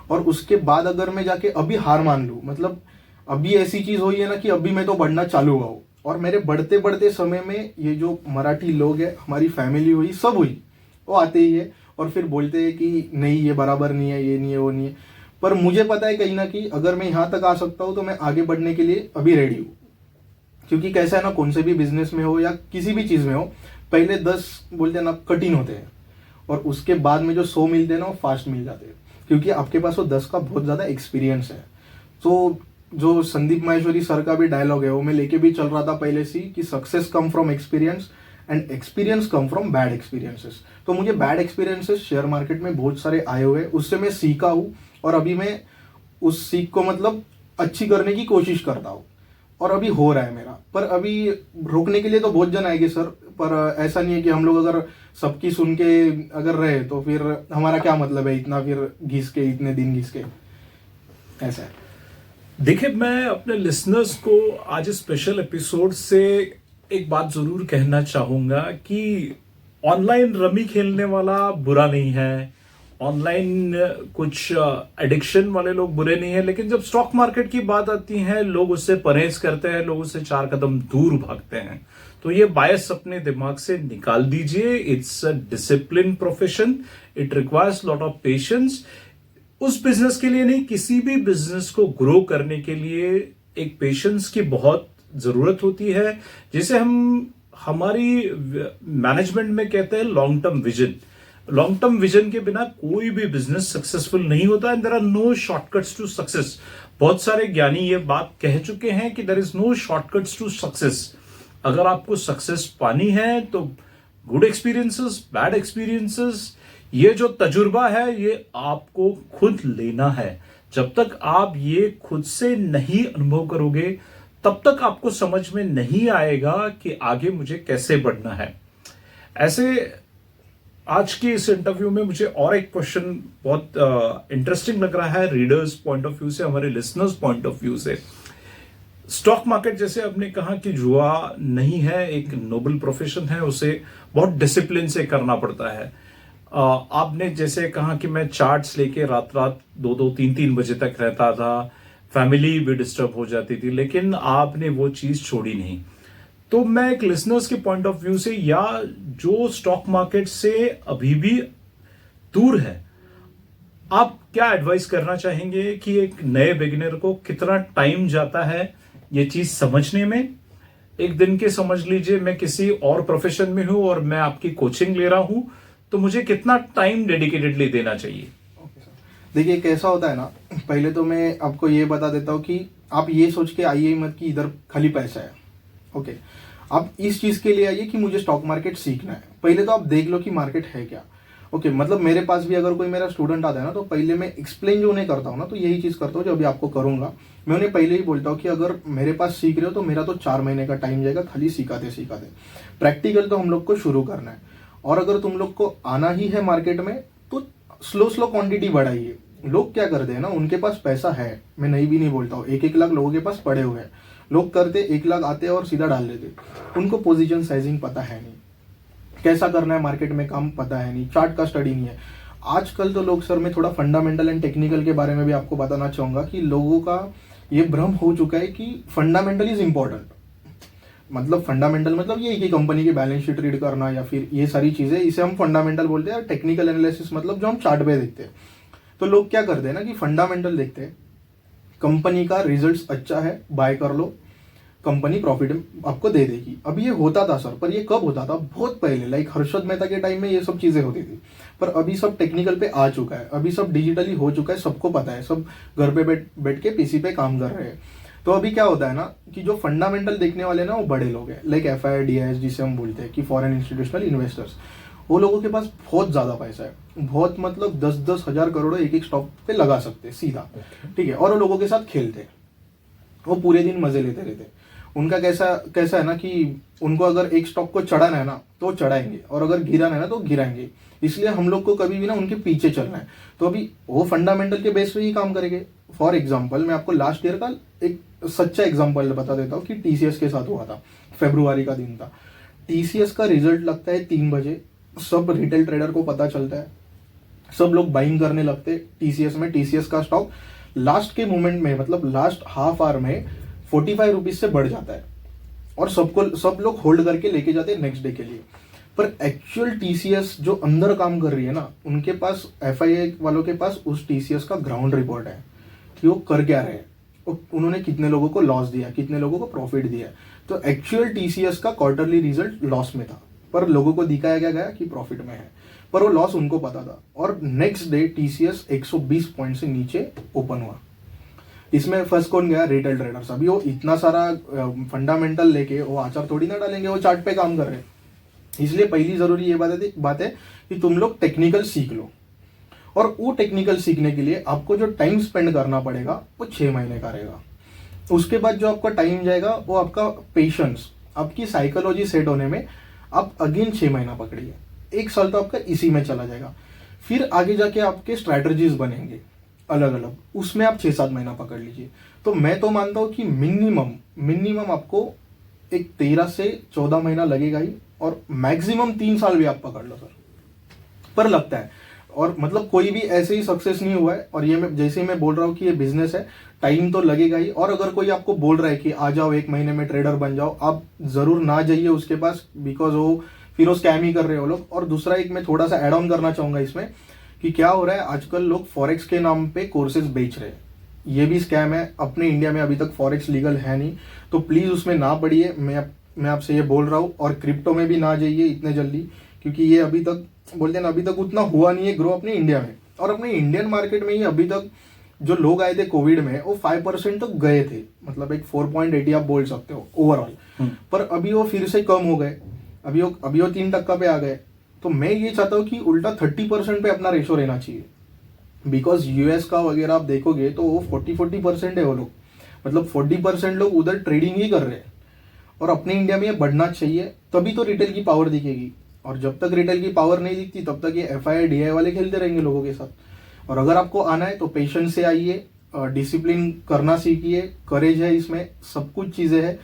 और उसके बाद अगर मैं जाके अभी हार मान लूँ, मतलब अभी ऐसी चीज हुई है ना कि अभी मैं तो बढ़ना चालू हुआ हूँ, और मेरे बढ़ते बढ़ते समय में ये जो मराठी लोग हैं, हमारी फैमिली हुई, सब हुई, वो आते ही है और फिर बोलते हैं कि नहीं ये बराबर नहीं है, ये नहीं है, वो नहीं है। पर मुझे पता है कहीं ना कहीं अगर मैं यहाँ तक आ सकता हूँ तो मैं आगे बढ़ने के लिए अभी रेडी हूँ। क्योंकि कैसा है ना, कौन से भी बिजनेस में हो या किसी भी चीज में हो, पहले 10 बोलते हैं ना कठिन होते हैं, और उसके बाद में जो 100 मिलते हैं ना वो फास्ट मिल जाते हैं, क्योंकि आपके पास वो 10 का बहुत ज्यादा एक्सपीरियंस है। तो जो संदीप माहेश्वरी सर का भी डायलॉग है, वो मैं लेके भी चल रहा था पहले से कि success come from experience and experience come from bad experiences. तो मुझे बैड एक्सपीरियंसेस शेयर मार्केट में बहुत सारे आए हुए, उससे मैं सीखा हूँ, और अभी मैं उस सीख को मतलब अच्छी करने की कोशिश करता हूँ, और अभी हो रहा है मेरा। पर अभी रोकने के लिए तो बहुत जन आएंगे सर, पर ऐसा नहीं है कि हम लोग अगर सबकी सुन के अगर रहे तो फिर हमारा क्या मतलब है इतना, फिर घिस के इतने दिन घिस के, ऐसा है। देखिए, मैं अपने लिसनर्स को आज इस स्पेशल एपिसोड से एक बात जरूर कहना चाहूंगा कि ऑनलाइन रमी खेलने वाला बुरा नहीं है। ऑनलाइन कुछ एडिक्शन वाले लोग बुरे नहीं है, लेकिन जब स्टॉक मार्केट की बात आती है लोग उससे परहेज करते हैं, लोग उससे 4 कदम दूर भागते हैं। तो ये बायस अपने दिमाग से निकाल दीजिए। It's a discipline profession, it requires lot of patience. उस बिजनेस के लिए नहीं, किसी भी बिजनेस को ग्रो करने के लिए एक पेशेंस की बहुत जरूरत होती है, जिसे हम हमारी मैनेजमेंट में कहते हैं long term vision. Long term vision के बिना कोई भी बिजनेस सक्सेसफुल नहीं होता है। There are no shortcuts to success. बहुत सारे ज्ञानी ये बात कह चुके हैं कि there is no shortcuts to success. अगर आपको सक्सेस पानी है तो गुड एक्सपीरियंसेस, बैड एक्सपीरियंसेस, ये जो तजुर्बा है ये आपको खुद लेना है। जब तक आप ये खुद से नहीं अनुभव करोगे तब तक आपको समझ में नहीं आएगा कि आगे मुझे कैसे बढ़ना है। ऐसे आज के इस इंटरव्यू में मुझे और एक क्वेश्चन बहुत इंटरेस्टिंग लग रहा है, रीडर्स पॉइंट ऑफ व्यू से, हमारे लिसनर्स पॉइंट ऑफ व्यू से। स्टॉक मार्केट, जैसे आपने कहा कि जुआ नहीं है, एक नोबल प्रोफेशन है, उसे बहुत डिसिप्लिन से करना पड़ता है। आपने जैसे कहा कि मैं चार्ट्स लेके रात रात 2-2, 3-3 बजे तक रहता था, फैमिली भी डिस्टर्ब हो जाती थी, लेकिन आपने वो चीज छोड़ी नहीं। तो मैं एक लिसनर्स के पॉइंट ऑफ व्यू से, या जो स्टॉक मार्केट से अभी भी दूर है, आप क्या एडवाइस करना चाहेंगे कि एक नए बिगिनर को कितना टाइम जाता है ये चीज समझने में? एक दिन के समझ लीजिए मैं किसी और प्रोफेशन में हूं और मैं आपकी कोचिंग ले रहा हूं, तो मुझे कितना टाइम डेडिकेटेडली देना चाहिए? देखिए कैसा होता है ना, पहले तो मैं आपको ये बता देता हूँ कि आप ये सोच के आइए मत कि इधर खाली पैसा है। ओके, आप इस चीज के लिए आइए कि मुझे स्टॉक मार्केट सीखना है। पहले तो आप देख लो कि मार्केट है क्या। ओके, मतलब मेरे पास भी अगर कोई मेरा स्टूडेंट आता है ना, तो पहले मैं एक्सप्लेन जो उन्हें करता हूँ ना, तो यही चीज करता हूँ जो अभी आपको करूंगा। मैं उन्हें पहले ही बोलता हूँ कि अगर मेरे पास सीख रहे हो तो मेरा तो 4 महीने का टाइम जाएगा खाली सिखाते सिखाते। प्रैक्टिकल तो हम लोग को शुरू करना है, और अगर तुम लोग को आना ही है मार्केट में तो स्लो स्लो क्वांटिटी बढ़ाइए। लोग क्या करते हैं ना, उनके पास पैसा है, मैं नहीं भी नहीं बोलता हूँ, 1-1 लाख लोगों के पास पड़े हुए हैं। लोग करते 1 लाख आते और सीधा डाल देते। उनको पोजीशन साइजिंग पता है नहीं, कैसा करना है मार्केट में काम पता है नहीं, चार्ट का स्टडी नहीं है। आजकल तो लोग, सर मैं थोड़ा फंडामेंटल एंड टेक्निकल के बारे में भी आपको बताना चाहूंगा कि लोगों का ये भ्रम हो चुका है कि फंडामेंटल इज इंपॉर्टेंट। मतलब फंडामेंटल मतलब ये कि कंपनी की बैलेंस शीट रीड करना या फिर ये सारी चीजें, इसे हम फंडामेंटल बोलते हैं। टेक्निकल एनालिसिस मतलब जो हम चार्ट पे देखते हैं। तो लोग क्या करते हैं ना कि फंडामेंटल देखते हैं, कंपनी का रिजल्ट अच्छा है, बाय कर लो, कंपनी प्रॉफिट आपको दे देगी। अब ये होता था सर, पर ये कब होता था? बहुत पहले, लाइक हर्षद मेहता के टाइम में ये सब चीजें होती थी। पर अभी सब टेक्निकल पे आ चुका है, अभी सब डिजिटली हो चुका है, सबको पता है, सब घर पे बैठ के पीसी पे काम कर रहे हैं। तो अभी क्या होता है ना कि जो फंडामेंटल देखने वाले ना वो बड़े लोग हैं, लाइक FIDIS जिसे हम बोलते हैं कि फॉरेन इंस्टीट्यूशनल इन्वेस्टर्स। वो लोगों के पास बहुत ज्यादा पैसा है, बहुत मतलब 10-10 हजार करोड़ एक स्टॉक पे लगा सकते हैं सीधा। ठीक है, और वो लोगों के साथ खेलते हैं, वो पूरे दिन मजे लेते रहते हैं। उनका कैसा है ना कि उनको अगर एक स्टॉक को चढ़ाना है ना तो चढ़ाएंगे, और अगर गिराना है ना तो गिराएंगे। इसलिए हम लोग को कभी भी ना उनके पीछे चलना है। तो अभी वो फंडामेंटल के बेस पे ही काम करेंगे। फॉर एग्जाम्पल मैं आपको लास्ट ईयर का एक सच्चा एग्जाम्पल बता देता हूँ कि TCS के साथ हुआ था। फरवरी का दिन था, TCS का रिजल्ट लगता है 3 बजे, सब रिटेल ट्रेडर को पता चलता है, सब लोग बाइंग करने लगते TCS में। TCS का स्टॉक लास्ट के मोमेंट में, मतलब लास्ट हाफ आवर में 45 रुपीज से बढ़ जाता है, और सब लोग होल्ड करके लेके जाते हैं नेक्स्ट डे के लिए। पर एक्चुअल TCS जो अंदर काम कर रही है ना, उनके पास, FIA वालों के पास उस TCS का ग्राउंड रिपोर्ट है कि वो कर क्या रहे हैं, उन्होंने कितने लोगों को लॉस दिया, कितने लोगों को प्रॉफिट दिया। तो एक्चुअल TCS का क्वार्टरली रिजल्ट लॉस में था, पर लोगों को दिखाया गया कि प्रॉफिट में है, पर वो लॉस उनको पता था। और नेक्स्ट डे TCS 120 पॉइंट से नीचे ओपन हुआ। इसमें फर्स्ट कौन गया? Retail traders. अभी वो इतना सारा फंडामेंटल लेके वो आचार थोड़ी ना डालेंगे, वो चार्ट पे काम कर रहे हैं। इसलिए पहली जरूरी ये बात है कि तुम लोग टेक्निकल सीख लो, और वो टेक्निकल सीखने के लिए आपको जो टाइम स्पेंड करना पड़ेगा वो 6 महीने का रहेगा। उसके बाद जो आपका टाइम जाएगा वो आपका पेशेंस, आपकी साइकोलॉजी सेट होने में आप अगेन 6 महीना पकड़िए। 1 साल तो आपका इसी में चला जाएगा। फिर आगे जाके आपके स्ट्रैटेजीज बनेंगे, अलग अलग, उसमें आप 6-7 महीना पकड़ लीजिए। तो मैं तो मानता हूँ कि मिनिमम आपको एक 13 से 14 महीना लगेगा ही, और मैक्सिमम 3 साल भी आप पकड़ लो सर, पर लगता है। और मतलब कोई भी ऐसे ही सक्सेस नहीं हुआ है। और ये मैं जैसे ही मैं बोल रहा हूँ कि ये बिजनेस है, टाइम तो लगेगा ही। और अगर कोई आपको बोल रहा है कि आ जाओ 1 महीने में ट्रेडर बन जाओ, आप जरूर ना जाइए उसके पास, बिकॉज फिर वो स्कैम ही कर रहे हो लोग। और दूसरा एक मैं थोड़ा सा एड ऑन करना चाहूंगा इसमें, कि क्या हो रहा है आजकल, लोग फॉरेक्स के नाम पे कोर्सेज बेच रहे हैं। ये भी स्कैम है। अपने इंडिया में अभी तक फॉरेक्स लीगल है नहीं, तो प्लीज उसमें ना पड़िए। मैं आपसे ये बोल रहा हूँ। और क्रिप्टो में भी ना जाइए इतने जल्दी, क्योंकि ये अभी तक बोलते हैं ना, अभी तक उतना हुआ नहीं है ग्रो अपने इंडिया में। और अपने इंडियन मार्केट में ही अभी तक जो लोग आए थे कोविड में, वो 5% तक गए थे, मतलब एक 4.80 आप बोल सकते हो ओवरऑल। पर अभी वो फिर से कम हो गए, अभी वो 3% पे आ गए। तो मैं ये चाहता हूँ कि उल्टा 30% पे अपना रेशो रहना चाहिए। बिकॉज यूएस का वगैरह आप देखोगे तो वो 40% है वो लोग, मतलब 40% लोग उधर ट्रेडिंग ही कर रहे हैं। और अपने इंडिया में ये बढ़ना चाहिए, तभी तो रिटेल की पावर दिखेगी। और जब तक रिटेल की पावर नहीं दिखती, तब तक ये एफआई डीआई वाले खेलते रहेंगे लोगों के साथ। और अगर आपको आना है तो पेशेंस से आइए, डिसिप्लिन करना सीखिए, करेज है इसमें, सब कुछ चीजें हैं।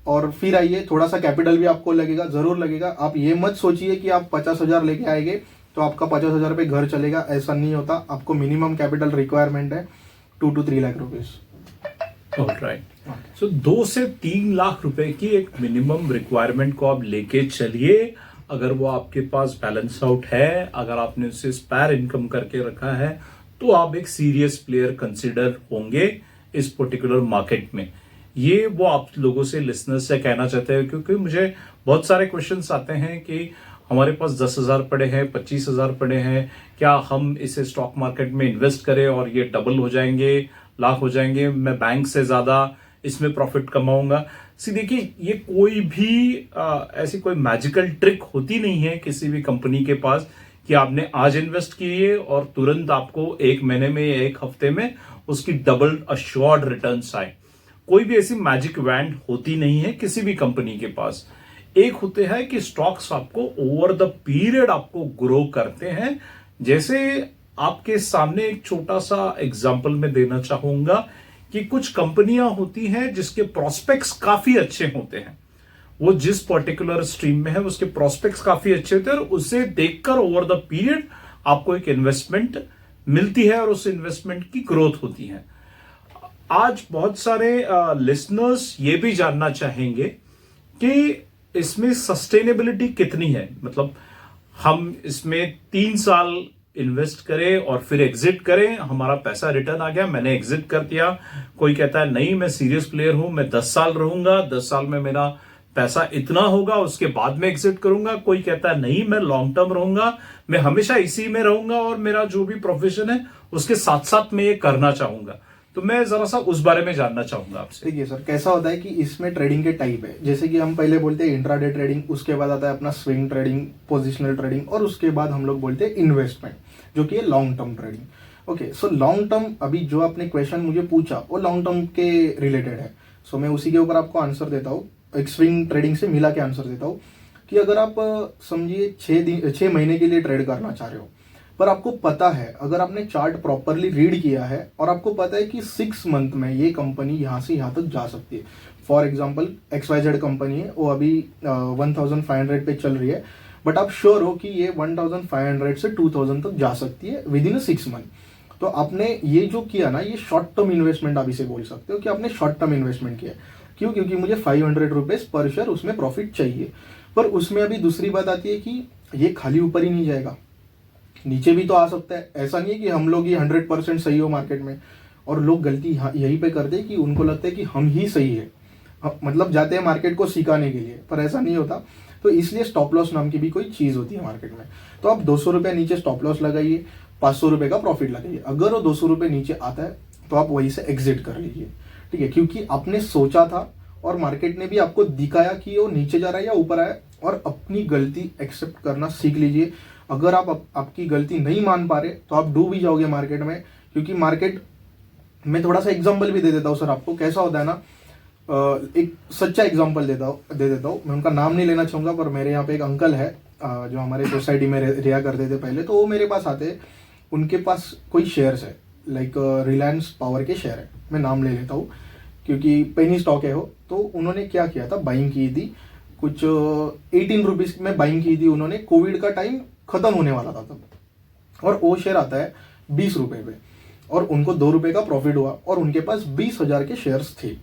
और फिर आइए, थोड़ा सा कैपिटल भी आपको लगेगा, जरूर लगेगा। आप ये मत सोचिए कि आप 50,000 लेके आएंगे तो आपका 50,000 पे घर चलेगा, ऐसा नहीं होता। आपको मिनिमम कैपिटल रिक्वायरमेंट है 2 to 3 लाख रुपीज। ऑलराइट, सो 2 से 3 लाख रुपए की एक मिनिमम रिक्वायरमेंट को आप लेके चलिए। अगर वो आपके पास बैलेंस आउट है, अगर आपने उससे स्पेयर इनकम करके रखा है, तो आप एक सीरियस प्लेयर कंसिडर होंगे इस पर्टिकुलर मार्केट में। ये वो आप लोगों से, लिसनर्स से कहना चाहते हैं, क्योंकि मुझे बहुत सारे क्वेश्चंस आते हैं कि हमारे पास 10,000 पड़े हैं, 25,000 पड़े हैं, क्या हम इसे स्टॉक मार्केट में इन्वेस्ट करें और ये डबल हो जाएंगे, लाख हो जाएंगे, मैं बैंक से ज्यादा इसमें प्रॉफिट कमाऊंगा। सी देखिए, ये कोई भी ऐसी कोई मैजिकल ट्रिक होती नहीं है किसी भी कंपनी के पास कि आपने आज इन्वेस्ट किए और तुरंत आपको 1 महीने में या 1 हफ्ते में उसकी डबल अश्योर्ड रिटर्न्स आए। कोई भी ऐसी मैजिक वैंड होती नहीं है किसी भी कंपनी के पास। एक होते हैं कि स्टॉक्स आपको ओवर द पीरियड आपको ग्रो करते हैं। जैसे आपके सामने एक छोटा सा एग्जांपल मैं देना चाहूंगा कि कुछ कंपनियां होती हैं जिसके प्रोस्पेक्ट्स काफी अच्छे होते हैं, वो जिस पर्टिकुलर स्ट्रीम में है उसके प्रोस्पेक्ट्स काफी अच्छे होते हैं, और उसे देखकर ओवर द पीरियड आपको एक इन्वेस्टमेंट मिलती है और उस इन्वेस्टमेंट की ग्रोथ होती है। आज बहुत सारे लिसनर्स ये भी जानना चाहेंगे कि इसमें सस्टेनेबिलिटी कितनी है, मतलब हम इसमें 3 साल इन्वेस्ट करें और फिर एग्जिट करें, हमारा पैसा रिटर्न आ गया, मैंने एग्जिट कर दिया। कोई कहता है नहीं, मैं सीरियस प्लेयर हूं, मैं 10 साल रहूंगा, 10 साल में मेरा पैसा इतना होगा, उसके बाद में एग्जिट करूंगा। कोई कहता है नहीं, मैं लॉन्ग टर्म रहूंगा, मैं हमेशा इसी में रहूंगा और मेरा जो भी प्रोफेशन है उसके साथ साथ मैं ये करना चाहूंगा। तो मैं जरा सा उस बारे में जानना चाहूंगा आपसे। देखिए सर, कैसा होता है कि इसमें ट्रेडिंग के टाइप है। जैसे कि हम पहले बोलते हैं इंट्राडे ट्रेडिंग, उसके बाद आता है अपना स्विंग ट्रेडिंग, पोजिशनल ट्रेडिंग, और उसके बाद हम लोग बोलते हैं इन्वेस्टमेंट, जो कि है long term trading. Okay, so long term, अभी जो आपने क्वेश्चन मुझे पूछा वो लॉन्ग टर्म के रिलेटेड है। सो मैं उसी के ऊपर आपको आंसर देता हूँ, एक स्विंग ट्रेडिंग से मिला के आंसर देता हूँ। कि अगर आप समझिए 6 महीने के लिए ट्रेड करना चाह रहे हो, पर आपको पता है, अगर आपने चार्ट प्रॉपरली रीड किया है और आपको पता है कि 6 मंथ में ये कंपनी यहाँ से यहाँ तक जा सकती है। फॉर एग्जाम्पल XYZ कंपनी है, वो अभी 1500 पे चल रही है, बट आप श्योर हो कि ये 1500 से 2000 तक जा सकती है विद इन 6 मंथ। तो आपने ये जो किया ना, ये शॉर्ट टर्म इन्वेस्टमेंट आप इसे बोल सकते हो कि आपने शॉर्ट टर्म इन्वेस्टमेंट किया। क्यों? क्योंकि मुझे 500 रुपीज पर शेयर उसमें प्रॉफिट चाहिए। पर उसमें अभी दूसरी बात आती है कि ये खाली ऊपर ही नहीं जाएगा, नीचे भी तो आ सकता है। ऐसा नहीं है कि हम लोग ही 100% सही हो मार्केट में, और लोग गलती यहीं पे करते हैं कि उनको लगता है कि हम ही सही है, मतलब जाते हैं मार्केट को सिखाने के लिए, पर ऐसा नहीं होता। तो इसलिए स्टॉप लॉस नाम की भी कोई चीज होती है मार्केट में। तो आप 200 रुपये नीचे स्टॉप लॉस लगाइए, 500 रुपये का प्रॉफिट लगाइए। अगर वो 200 रुपये नीचे आता है तो आप वहीं से एग्जिट कर लीजिए, ठीक है, क्योंकि आपने सोचा था और मार्केट ने भी आपको दिखाया कि वो नीचे जा रहा है या ऊपर आया, और अपनी गलती एक्सेप्ट करना सीख लीजिए। अगर आप आपकी गलती नहीं मान पा रहे तो आप डूब ही जाओगे मार्केट में, क्योंकि मार्केट में, थोड़ा सा एग्जांपल भी दे देता हूँ सर आपको, कैसा होता है ना, एक सच्चा एग्जांपल दे देता हूँ। मैं उनका नाम नहीं लेना चाहूंगा, पर मेरे यहाँ पे एक अंकल है जो हमारे सोसाइटी में रिया करते थे पहले, तो वो मेरे पास आते, उनके पास कोई शेयर्स है, लाइक रिलायंस पावर के शेयर है, मैं नाम ले लेता हूँ क्योंकि पेनी स्टॉक है वो। तो उन्होंने क्या किया था, बाइंग की थी कुछ 18 रुपीज में बाइंग की थी उन्होंने, कोविड का टाइम खत्म होने वाला था तब, और वो शेयर आता है 20 रुपए पे, और उनको 2 रुपए का प्रॉफिट हुआ और उनके पास 20,000 के शेयर्स थे।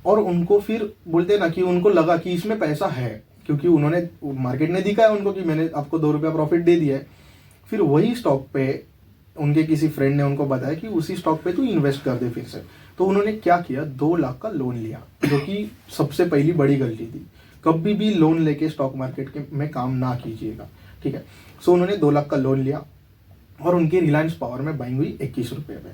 और उनको फिर बोलते ना कि उनको लगा कि इसमें पैसा है, क्योंकि उन्होंने मार्केट ने दिखाया उनको कि मैंने आपको 2 रुपया प्रॉफिट दे दिया है। फिर वही स्टॉक पे उनके किसी फ्रेंड ने उनको बताया कि उसी स्टॉक पे तू इन्वेस्ट कर दे फिर से। तो उन्होंने क्या किया, 2 लाख का लोन लिया, जो कि सबसे पहली बड़ी गलती थी। कभी भी लोन लेके स्टॉक मार्केट के में काम ना कीजिएगा, ठीक है। सो उन्होंने 2 लाख का लोन लिया और उनकी रिलायंस पावर में बाइंग हुई 21 रुपये पे।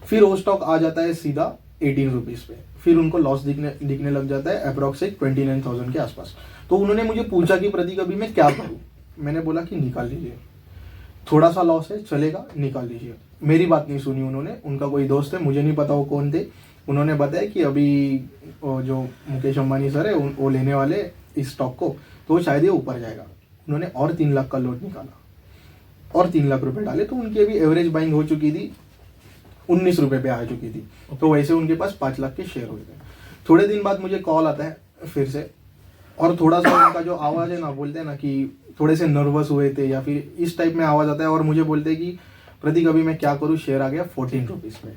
फिर वो स्टॉक आ जाता है सीधा 18 रुपीज पे, फिर उनको लॉस दिखने लग जाता है अप्रॉक्स 29,000 के आसपास। तो उन्होंने मुझे पूछा कि प्रतीक अभी मैं क्या करूं। मैंने बोला कि निकाल लीजिए, थोड़ा सा लॉस है चलेगा, निकाल लीजिए। मेरी बात नहीं सुनी उन्होंने, उनका कोई दोस्त है, मुझे नहीं पता वो कौन थे। उन्होंने बताया कि अभी जो मुकेश अंबानी सर है वो लेने वाले इस स्टॉक को, तो शायद ये ऊपर जाएगा। उन्होंने और 3 लाख का लोन निकाला और 3 लाख रुपए डाले, तो उनकी अभी एवरेज बाइंग हो चुकी थी 19 रुपए पे आ चुकी थी। तो वैसे उनके पास 5 लाख के शेयर हो गए। थोड़े दिन बाद मुझे कॉल आता है फिर से, और थोड़ा सा उनका जो आवाज है ना, बोलते हैं ना कि थोड़े से नर्वस हुए थे या फिर इस टाइप में आवाज आता है, और मुझे बोलते हैं कि प्रतीक अभी मैं क्या करूँ, शेयर आ गया 14 रुपीज पे।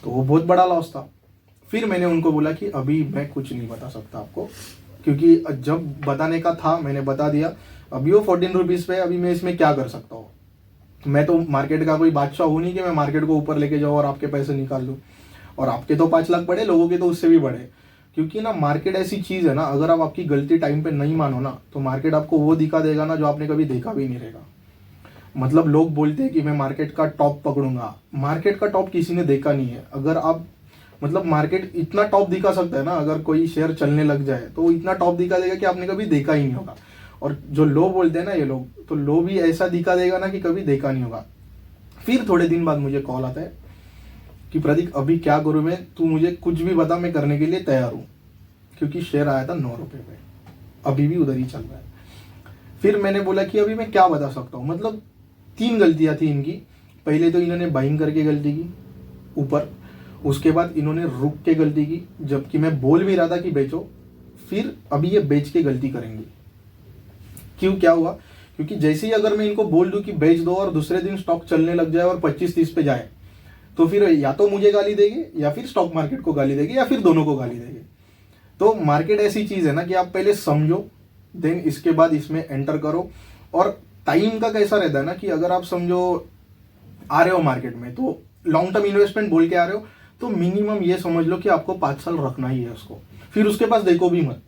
तो वो बहुत बड़ा लॉस था। फिर मैंने उनको बोला कि अभी मैं कुछ नहीं बता सकता आपको, क्योंकि जब बताने का था मैंने बता दिया। अभी वो 14 रुपीज पे, अभी मैं इसमें क्या कर सकता हूँ। मैं तो मार्केट का कोई बादशाह हूं नहीं कि मैं मार्केट को ऊपर लेके जाऊँ और आपके पैसे निकाल दूं। और आपके तो 5 लाख बढ़े, लोगों के तो उससे भी बढ़े। क्योंकि ना मार्केट ऐसी चीज है ना, अगर आप आपकी गलती टाइम पे नहीं मानो ना, तो मार्केट आपको वो दिखा देगा ना जो आपने कभी देखा भी नहीं रहेगा। मतलब लोग बोलते हैं कि मैं मार्केट का टॉप पकड़ूंगा, मार्केट का टॉप किसी ने देखा नहीं है। अगर आप मतलब मार्केट इतना टॉप दिखा सकता है ना, अगर कोई शेयर चलने लग जाए तो इतना टॉप दिखा देगा कि आपने कभी देखा ही नहीं होगा। और जो लो बोलते हैं ना ये लोग, तो लो भी ऐसा दिखा देगा ना कि कभी देखा नहीं होगा। फिर थोड़े दिन बाद मुझे कॉल आता है कि प्रतीक अभी क्या करूं मैं, तू मुझे कुछ भी बता, मैं करने के लिए तैयार हूं। क्योंकि शेयर आया था 9 रुपए पे, अभी भी उधर ही चल रहा है। फिर मैंने बोला कि अभी मैं क्या बता सकता हूँ। मतलब 3 गलतियां थी इनकी। पहले तो इन्होंने बाइंग करके गलती की ऊपर, उसके बाद इन्होंने रुक के गलती की जबकि मैं बोल भी रहा था कि बेचो, फिर अभी ये बेच के गलती करेंगे। क्यों, क्या हुआ, क्योंकि जैसे ही अगर मैं इनको बोल दूं कि बेच दो और दूसरे दिन स्टॉक चलने लग जाए और 25-30 पे जाए, तो फिर या तो मुझे गाली देंगे या फिर स्टॉक मार्केट को गाली देंगे या फिर दोनों को गाली देंगे। तो मार्केट ऐसी चीज है ना कि आप पहले समझो, देन इसके बाद इसमें एंटर करो। और टाइम का कैसा रहता है ना कि अगर आप समझो आ रहे हो मार्केट में, तो लॉन्ग टर्म इन्वेस्टमेंट बोल के आ रहे हो, तो मिनिमम ये समझ लो कि आपको 5 साल रखना ही है उसको। फिर उसके पास देखो भी मत।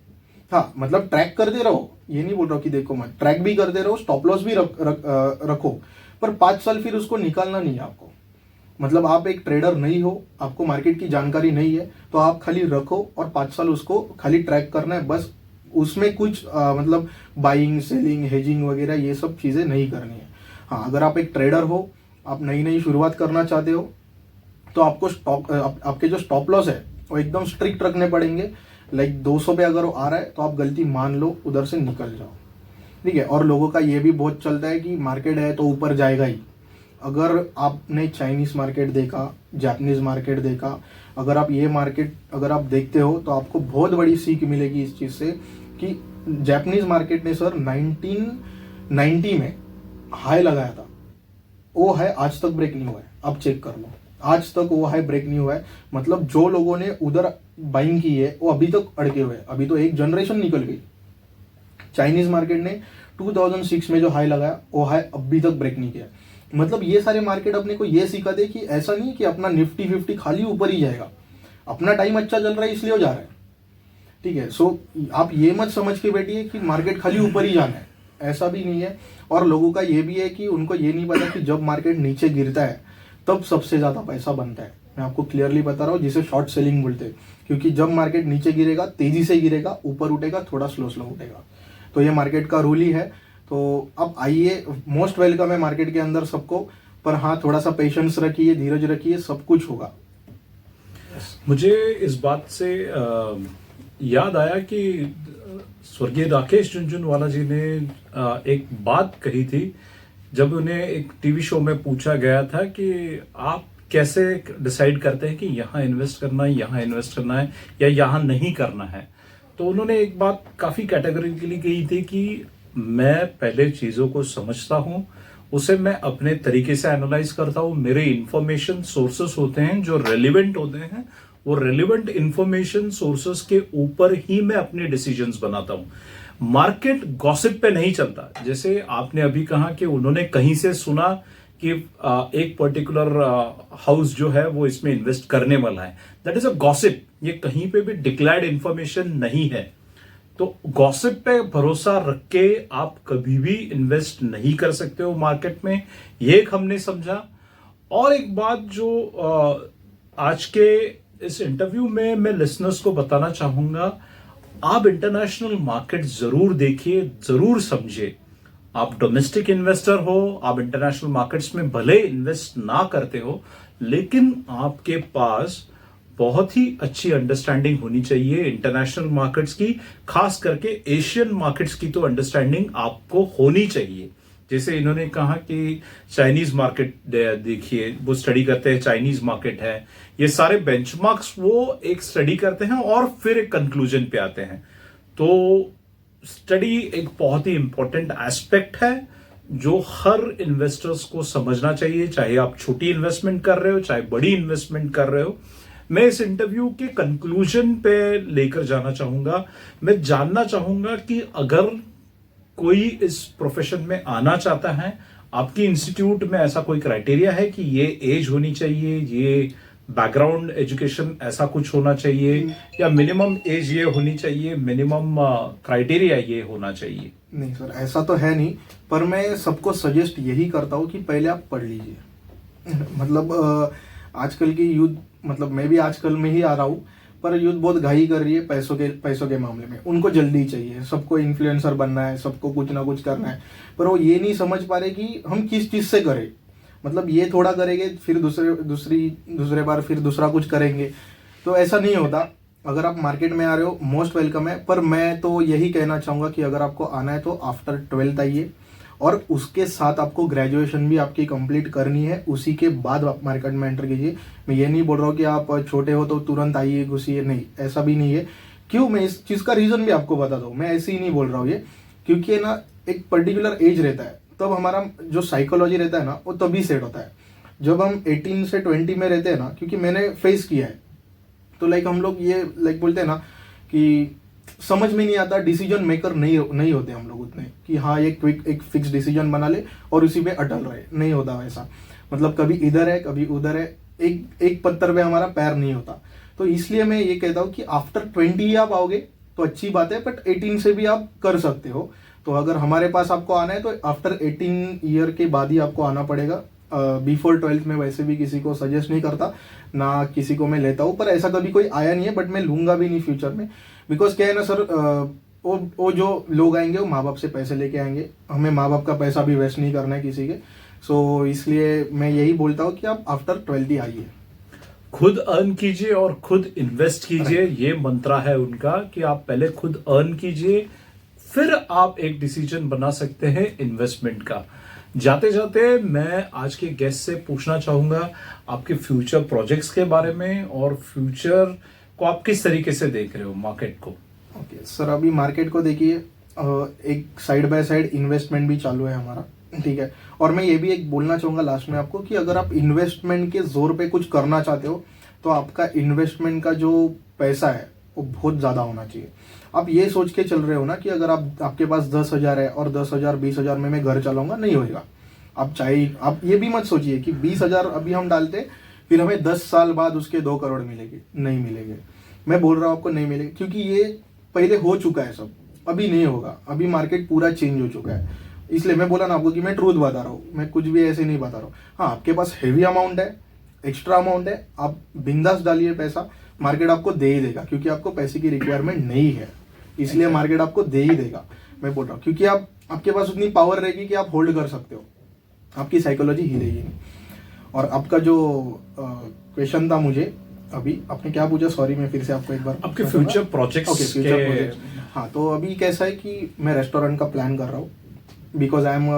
हाँ, मतलब ट्रैक करते रहो, ये नहीं बोल रहा कि देखो मत, ट्रैक भी करते रहो, स्टॉप लॉस भी रखो, पर 5 साल फिर उसको निकालना नहीं है आपको। मतलब आप एक ट्रेडर नहीं हो, आपको मार्केट की जानकारी नहीं है, तो आप खाली रखो और 5 साल उसको खाली ट्रैक करना है बस। उसमें कुछ मतलब बाइंग, सेलिंग, हेजिंग वगैरह ये सब चीजें नहीं करनी है। हाँ, अगर आप एक ट्रेडर हो, आप नई नई शुरुआत करना चाहते हो, तो आपको आपके जो स्टॉप लॉस है वो एकदम स्ट्रिक्ट रखने पड़ेंगे। लाइक 200 पे अगर वो आ रहा है तो आप गलती मान लो, उधर से निकल जाओ, ठीक है। और लोगों का ये भी बहुत चलता है कि मार्केट है तो ऊपर जाएगा ही। अगर आपने चाइनीज मार्केट देखा, जापानीज मार्केट देखा, अगर आप ये मार्केट अगर आप देखते हो, तो आपको बहुत बड़ी सीख मिलेगी इस चीज से कि जापानीज मार्केट ने सर 1990 में हाई लगाया था, वो है आज तक ब्रेक नहीं हुआ है। आप चेक कर लो, आज तक वो हाई ब्रेक नहीं हुआ है। मतलब जो लोगों ने उधर बाइंग की है वो अभी तक अड़के हुए हैं। अभी तो एक जनरेशन निकल गई। चाइनीज मार्केट ने 2006 में जो हाई लगाया वो हाई अभी तक ब्रेक नहीं किया। मतलब ये सारे मार्केट अपने को ये सिखा दे कि ऐसा नहीं कि अपना निफ्टी 50 खाली ऊपर ही जाएगा, अपना टाइम अच्छा चल रहा है इसलिए हो जा रहा है, ठीक है। सो आप ये मत समझ के बैठिए कि मार्केट खाली ऊपर ही जाना है, ऐसा भी नहीं है। और लोगों का ये भी है कि उनको ये नहीं पता कि जब मार्केट नीचे गिरता है तब सबसे ज्यादा पैसा बनता है। मैं आपको क्लियरली बता रहा हूँ, जिसे शॉर्ट सेलिंग बोलते हैं। क्योंकि जब मार्केट नीचे गिरेगा तेजी से गिरेगा, ऊपर उठेगा थोड़ा स्लो स्लो उठेगा। तो ये मार्केट का रूल ही है। तो अब आइए, मोस्ट वेलकम है मार्केट के अंदर सबको, पर हाँ थोड़ा सा पेशेंस रखिए, धीरज रखिए, सब कुछ होगा। मुझे इस बात से याद आया कि स्वर्गीय राकेश झुनझुनवाला जी ने एक बात कही थी जब उन्हें एक टीवी शो में पूछा गया था कि आप कैसे डिसाइड करते हैं कि यहाँ इन्वेस्ट करना है, यहाँ इन्वेस्ट करना है या यहाँ नहीं करना है, तो उन्होंने एक बात काफ़ी कैटेगरिकली कही थी कि मैं पहले चीज़ों को समझता हूँ, उसे मैं अपने तरीके से एनालाइज करता हूँ, मेरे इंफॉर्मेशन सोर्सेस होते हैं जो रेलिवेंट होते हैं, वो रेलिवेंट इंफॉर्मेशन सोर्सेस के ऊपर ही मैं अपने डिसीजंस बनाता हूँ। मार्केट गॉसिप पे नहीं चलता। जैसे आपने अभी कहा कि उन्होंने कहीं से सुना कि एक पर्टिकुलर हाउस जो है वो इसमें इन्वेस्ट करने वाला है, दैट इज अ गॉसिप। ये कहीं पे भी डिक्लेयर्ड इंफॉर्मेशन नहीं है। तो गॉसिप पे भरोसा रख के आप कभी भी इन्वेस्ट नहीं कर सकते हो मार्केट में, ये एक हमने समझा। और एक बात जो आज के इस इंटरव्यू में मैं लिसनर्स को बताना चाहूंगा, आप इंटरनेशनल मार्केट जरूर देखिए, जरूर समझिए। आप डोमेस्टिक इन्वेस्टर हो, आप इंटरनेशनल मार्केट्स में भले इन्वेस्ट ना करते हो, लेकिन आपके पास बहुत ही अच्छी अंडरस्टैंडिंग होनी चाहिए इंटरनेशनल मार्केट्स की, खास करके एशियन मार्केट्स की तो अंडरस्टैंडिंग आपको होनी चाहिए। जैसे इन्होंने कहा कि चाइनीज मार्केट देखिए, वो स्टडी करते हैं, चाइनीज मार्केट है, ये सारे बेंचमार्क्स वो एक स्टडी करते हैं और फिर एक कंक्लूजन पे आते हैं। तो स्टडी एक बहुत ही इंपॉर्टेंट एस्पेक्ट है जो हर इन्वेस्टर्स को समझना चाहिए, चाहे आप छोटी इन्वेस्टमेंट कर रहे हो, चाहे बड़ी इन्वेस्टमेंट कर रहे हो। मैं इस इंटरव्यू के कंक्लूजन पे लेकर जाना चाहूंगा। मैं जानना चाहूंगा कि अगर कोई इस प्रोफेशन में आना चाहता है, आपकी इंस्टीट्यूट में ऐसा कोई क्राइटेरिया है कि ये एज होनी चाहिए, ये बैकग्राउंड एजुकेशन ऐसा कुछ होना चाहिए, या मिनिमम एज ये होनी चाहिए, मिनिमम क्राइटेरिया ये होना चाहिए? नहीं सर, ऐसा तो है नहीं, पर मैं सबको सजेस्ट यही करता हूँ कि पहले आप पढ़ लीजिए। मतलब आजकल की यूथ, मतलब मैं भी आजकल में ही आ रहा हूँ, पर यूथ बहुत घाई कर रही है पैसों के मामले में। उनको जल्दी चाहिए, सबको इन्फ्लुएंसर बनना है, सबको कुछ ना कुछ करना है, पर वो ये नहीं समझ पा रहे कि हम किस चीज़ से करें। मतलब ये थोड़ा करेंगे, फिर दूसरे बार फिर दूसरा कुछ करेंगे, तो ऐसा नहीं होता। अगर आप मार्केट में आ रहे हो, मोस्ट वेलकम है, पर मैं तो यही कहना चाहूँगा कि अगर आपको आना है तो आफ्टर 12th आइए, और उसके साथ आपको ग्रेजुएशन भी आपकी कंप्लीट करनी है, उसी के बाद आप मार्केट में एंटर कीजिए। मैं ये नहीं बोल रहा हूँ कि आप छोटे हो तो तुरंत आइए घुसिए, नहीं, ऐसा भी नहीं है। क्यों, मैं इस चीज़ का रीज़न भी आपको बता दूँ। मैं ऐसे ही नहीं बोल रहा हूँ ये, क्योंकि ना एक पर्टिकुलर एज रहता है, तब हमारा जो साइकोलॉजी रहता है ना, वो तभी सेट होता है जब हम 18 से 20 में रहते हैं ना। क्योंकि मैंने फेस किया है, तो लाइक हम लोग ये लाइक बोलते हैं ना कि समझ में नहीं आता, डिसीजन मेकर नहीं होते हम लोग उतने कि हाँ ये क्विक एक फिक्स डिसीजन बना ले और उसी पे अटल रहे, नहीं होता वैसा। मतलब कभी इधर है कभी उधर है, एक पत्थर पे हमारा पैर नहीं होता। तो इसलिए मैं ये कहता हूँ कि आफ्टर 20 आप आओगे तो अच्छी बात है, बट 18 से भी आप कर सकते हो। तो अगर हमारे पास आपको आना है तो आफ्टर 18 ईयर के बाद ही आपको आना पड़ेगा। बिफोर 12th में वैसे भी किसी को सजेस्ट नहीं करता, ना किसी को मैं लेता हूँ, पर ऐसा कभी कोई आया नहीं है, बट मैं लूंगा भी नहीं फ्यूचर में। बिकॉज क्या है ना सर, वो जो लोग आएंगे वो माँ बाप से पैसे लेके आएंगे, हमें माँ बाप का पैसा भी वेस्ट नहीं करना है किसी के। सो इसलिए मैं यही बोलता हूँ कि आप आफ्टर 12th ही आइए, खुद अर्न कीजिए और खुद इन्वेस्ट कीजिए। ये मंत्रा है उनका कि आप पहले खुद अर्न कीजिए, फिर आप एक डिसीजन बना सकते हैं इन्वेस्टमेंट का। जाते जाते मैं आज के गेस्ट से पूछना चाहूंगा आपके फ्यूचर प्रोजेक्ट्स के बारे में, और फ्यूचर को आप किस तरीके से देख रहे हो मार्केट को? ओके सर, अभी मार्केट को देखिए, एक साइड बाय साइड इन्वेस्टमेंट भी चालू है हमारा, ठीक है। और मैं ये भी एक बोलना चाहूँगा लास्ट में आपको कि अगर आप इन्वेस्टमेंट के जोर पे कुछ करना चाहते हो तो आपका इन्वेस्टमेंट का जो पैसा है वो बहुत ज़्यादा होना चाहिए। आप ये सोच के चल रहे हो ना कि अगर आपके पास 10,000 है और 10,000 20,000 में मैं घर चलाऊंगा, नहीं होएगा। आप ये भी मत सोचिए कि 20,000 अभी हम डालते फिर हमें 10 साल बाद उसके 2 करोड़ मिलेंगे, नहीं मिलेंगे। मैं बोल रहा हूँ आपको नहीं मिलेंगे, क्योंकि ये पहले हो चुका है सब, अभी नहीं होगा। अभी मार्केट पूरा चेंज हो चुका है, इसलिए मैं बोला ना आपको कि मैं ट्रूथ बता रहा हूँ, मैं कुछ भी ऐसे नहीं बता रहा हूँ। हाँ, आपके पास हेवी अमाउंट है, एक्स्ट्रा अमाउंट है, आप बिंदास डालिए पैसा, मार्केट आपको दे ही देगा, क्योंकि आपको पैसे की रिक्वायरमेंट नहीं है, इसलिए मार्केट आपको दे ही देगा। मैं बोल रहा हूँ क्योंकि आपके पास उतनी पावर रहेगी कि आप होल्ड कर सकते हो, आपकी साइकोलॉजी ही रहेगी नहीं। और आपका जो क्वेश्चन था मुझे, अभी आपने क्या पूछा, सॉरी मैं फिर से आपको एक बार, आपके फ्यूचर प्रोजेक्ट्स हाँ, तो अभी कैसा है कि मैं रेस्टोरेंट का प्लान कर रहा हूँ, because I am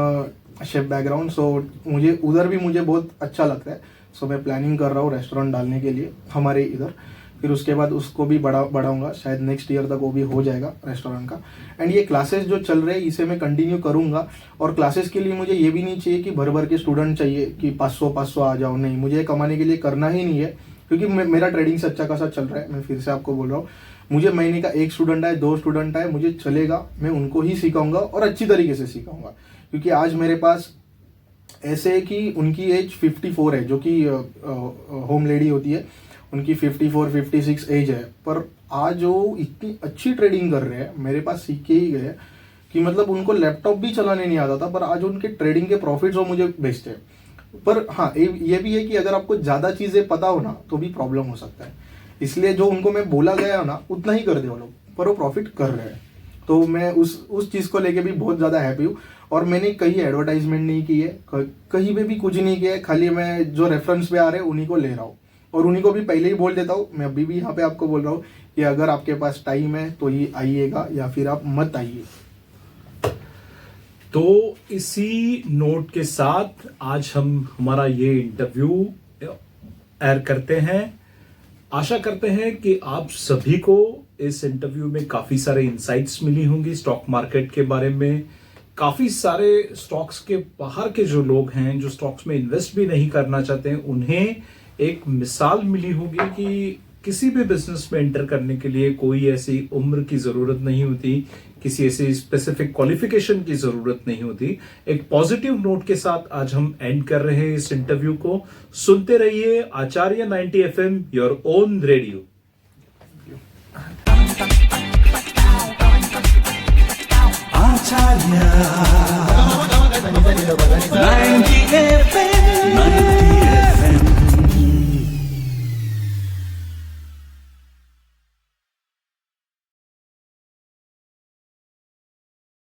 chef background, so मुझे उधर भी मुझे बहुत अच्छा लगता है। सो मैं प्लानिंग कर रहा हूँ रेस्टोरेंट डालने के लिए हमारे इधर। फिर उसके बाद उसको भी बढ़ाऊंगा, शायद नेक्स्ट ईयर तक वो भी हो जाएगा रेस्टोरेंट का। एंड ये क्लासेस जो चल रहे हैं इसे मैं कंटिन्यू करूंगा। और क्लासेस के लिए मुझे ये भी नहीं चाहिए कि भर भर के स्टूडेंट चाहिए कि 500 आ जाओ, नहीं, मुझे कमाने के लिए करना ही नहीं है, क्योंकि मेरा ट्रेडिंग से अच्छा खासा चल रहा है। मैं फिर से आपको बोल रहा हूँ, मुझे महीने का 1 स्टूडेंट आए, 2 स्टूडेंट आए, मुझे चलेगा, मैं उनको ही सिखाऊंगा और अच्छी तरीके से सिखाऊंगा। क्योंकि आज मेरे पास ऐसे है कि उनकी एज 54 है, जो कि होम लेडी होती है, उनकी 54-56 एज है, पर आज वो इतनी अच्छी ट्रेडिंग कर रहे हैं, मेरे पास सीख के ही गए कि मतलब उनको लैपटॉप भी चलाने नहीं आता था, पर आज उनके ट्रेडिंग के प्रॉफिट्स वो मुझे बेचते हैं। पर हाँ, ये भी है कि अगर आपको ज़्यादा चीज़ें पता हो ना तो भी प्रॉब्लम हो सकता है। इसलिए जो उनको मैं बोला गया ना उतना ही कर दे वो लोग, पर वो प्रॉफिट कर रहे हैं। तो मैं उस चीज़ को लेके भी बहुत ज़्यादा हैप्पी हूँ। और मैंने कहीं एडवर्टाइजमेंट नहीं की है, कहीं पे भी कुछ नहीं किया है, खाली मैं जो रेफरेंस पे आ रहे हैं उन्हीं को ले रहा हूँ। और उन्हीं को भी पहले ही बोल देता हूँ, मैं अभी भी यहाँ पे आपको बोल रहा हूँ कि अगर आपके पास टाइम है तो ही आइएगा, या फिर आप मत आइए। तो इसी नोट के साथ आज हम हमारा ये इंटरव्यू एयर करते हैं। आशा करते हैं कि आप सभी को इस इंटरव्यू में काफी सारे इंसाइट्स मिली होंगी स्टॉक मार्केट के बारे में। काफी सारे स्टॉक्स के बाहर के जो लोग हैं, जो स्टॉक्स में इन्वेस्ट भी नहीं करना चाहते हैं, उन्हें एक मिसाल मिली होगी कि किसी भी बिजनेस में एंटर करने के लिए कोई ऐसी उम्र की जरूरत नहीं होती, किसी ऐसी स्पेसिफिक क्वालिफिकेशन की जरूरत नहीं होती। एक पॉजिटिव नोट के साथ आज हम एंड कर रहे हैं इस इंटरव्यू को। सुनते रहिए आचार्य 90 FM, your own radio. Acharya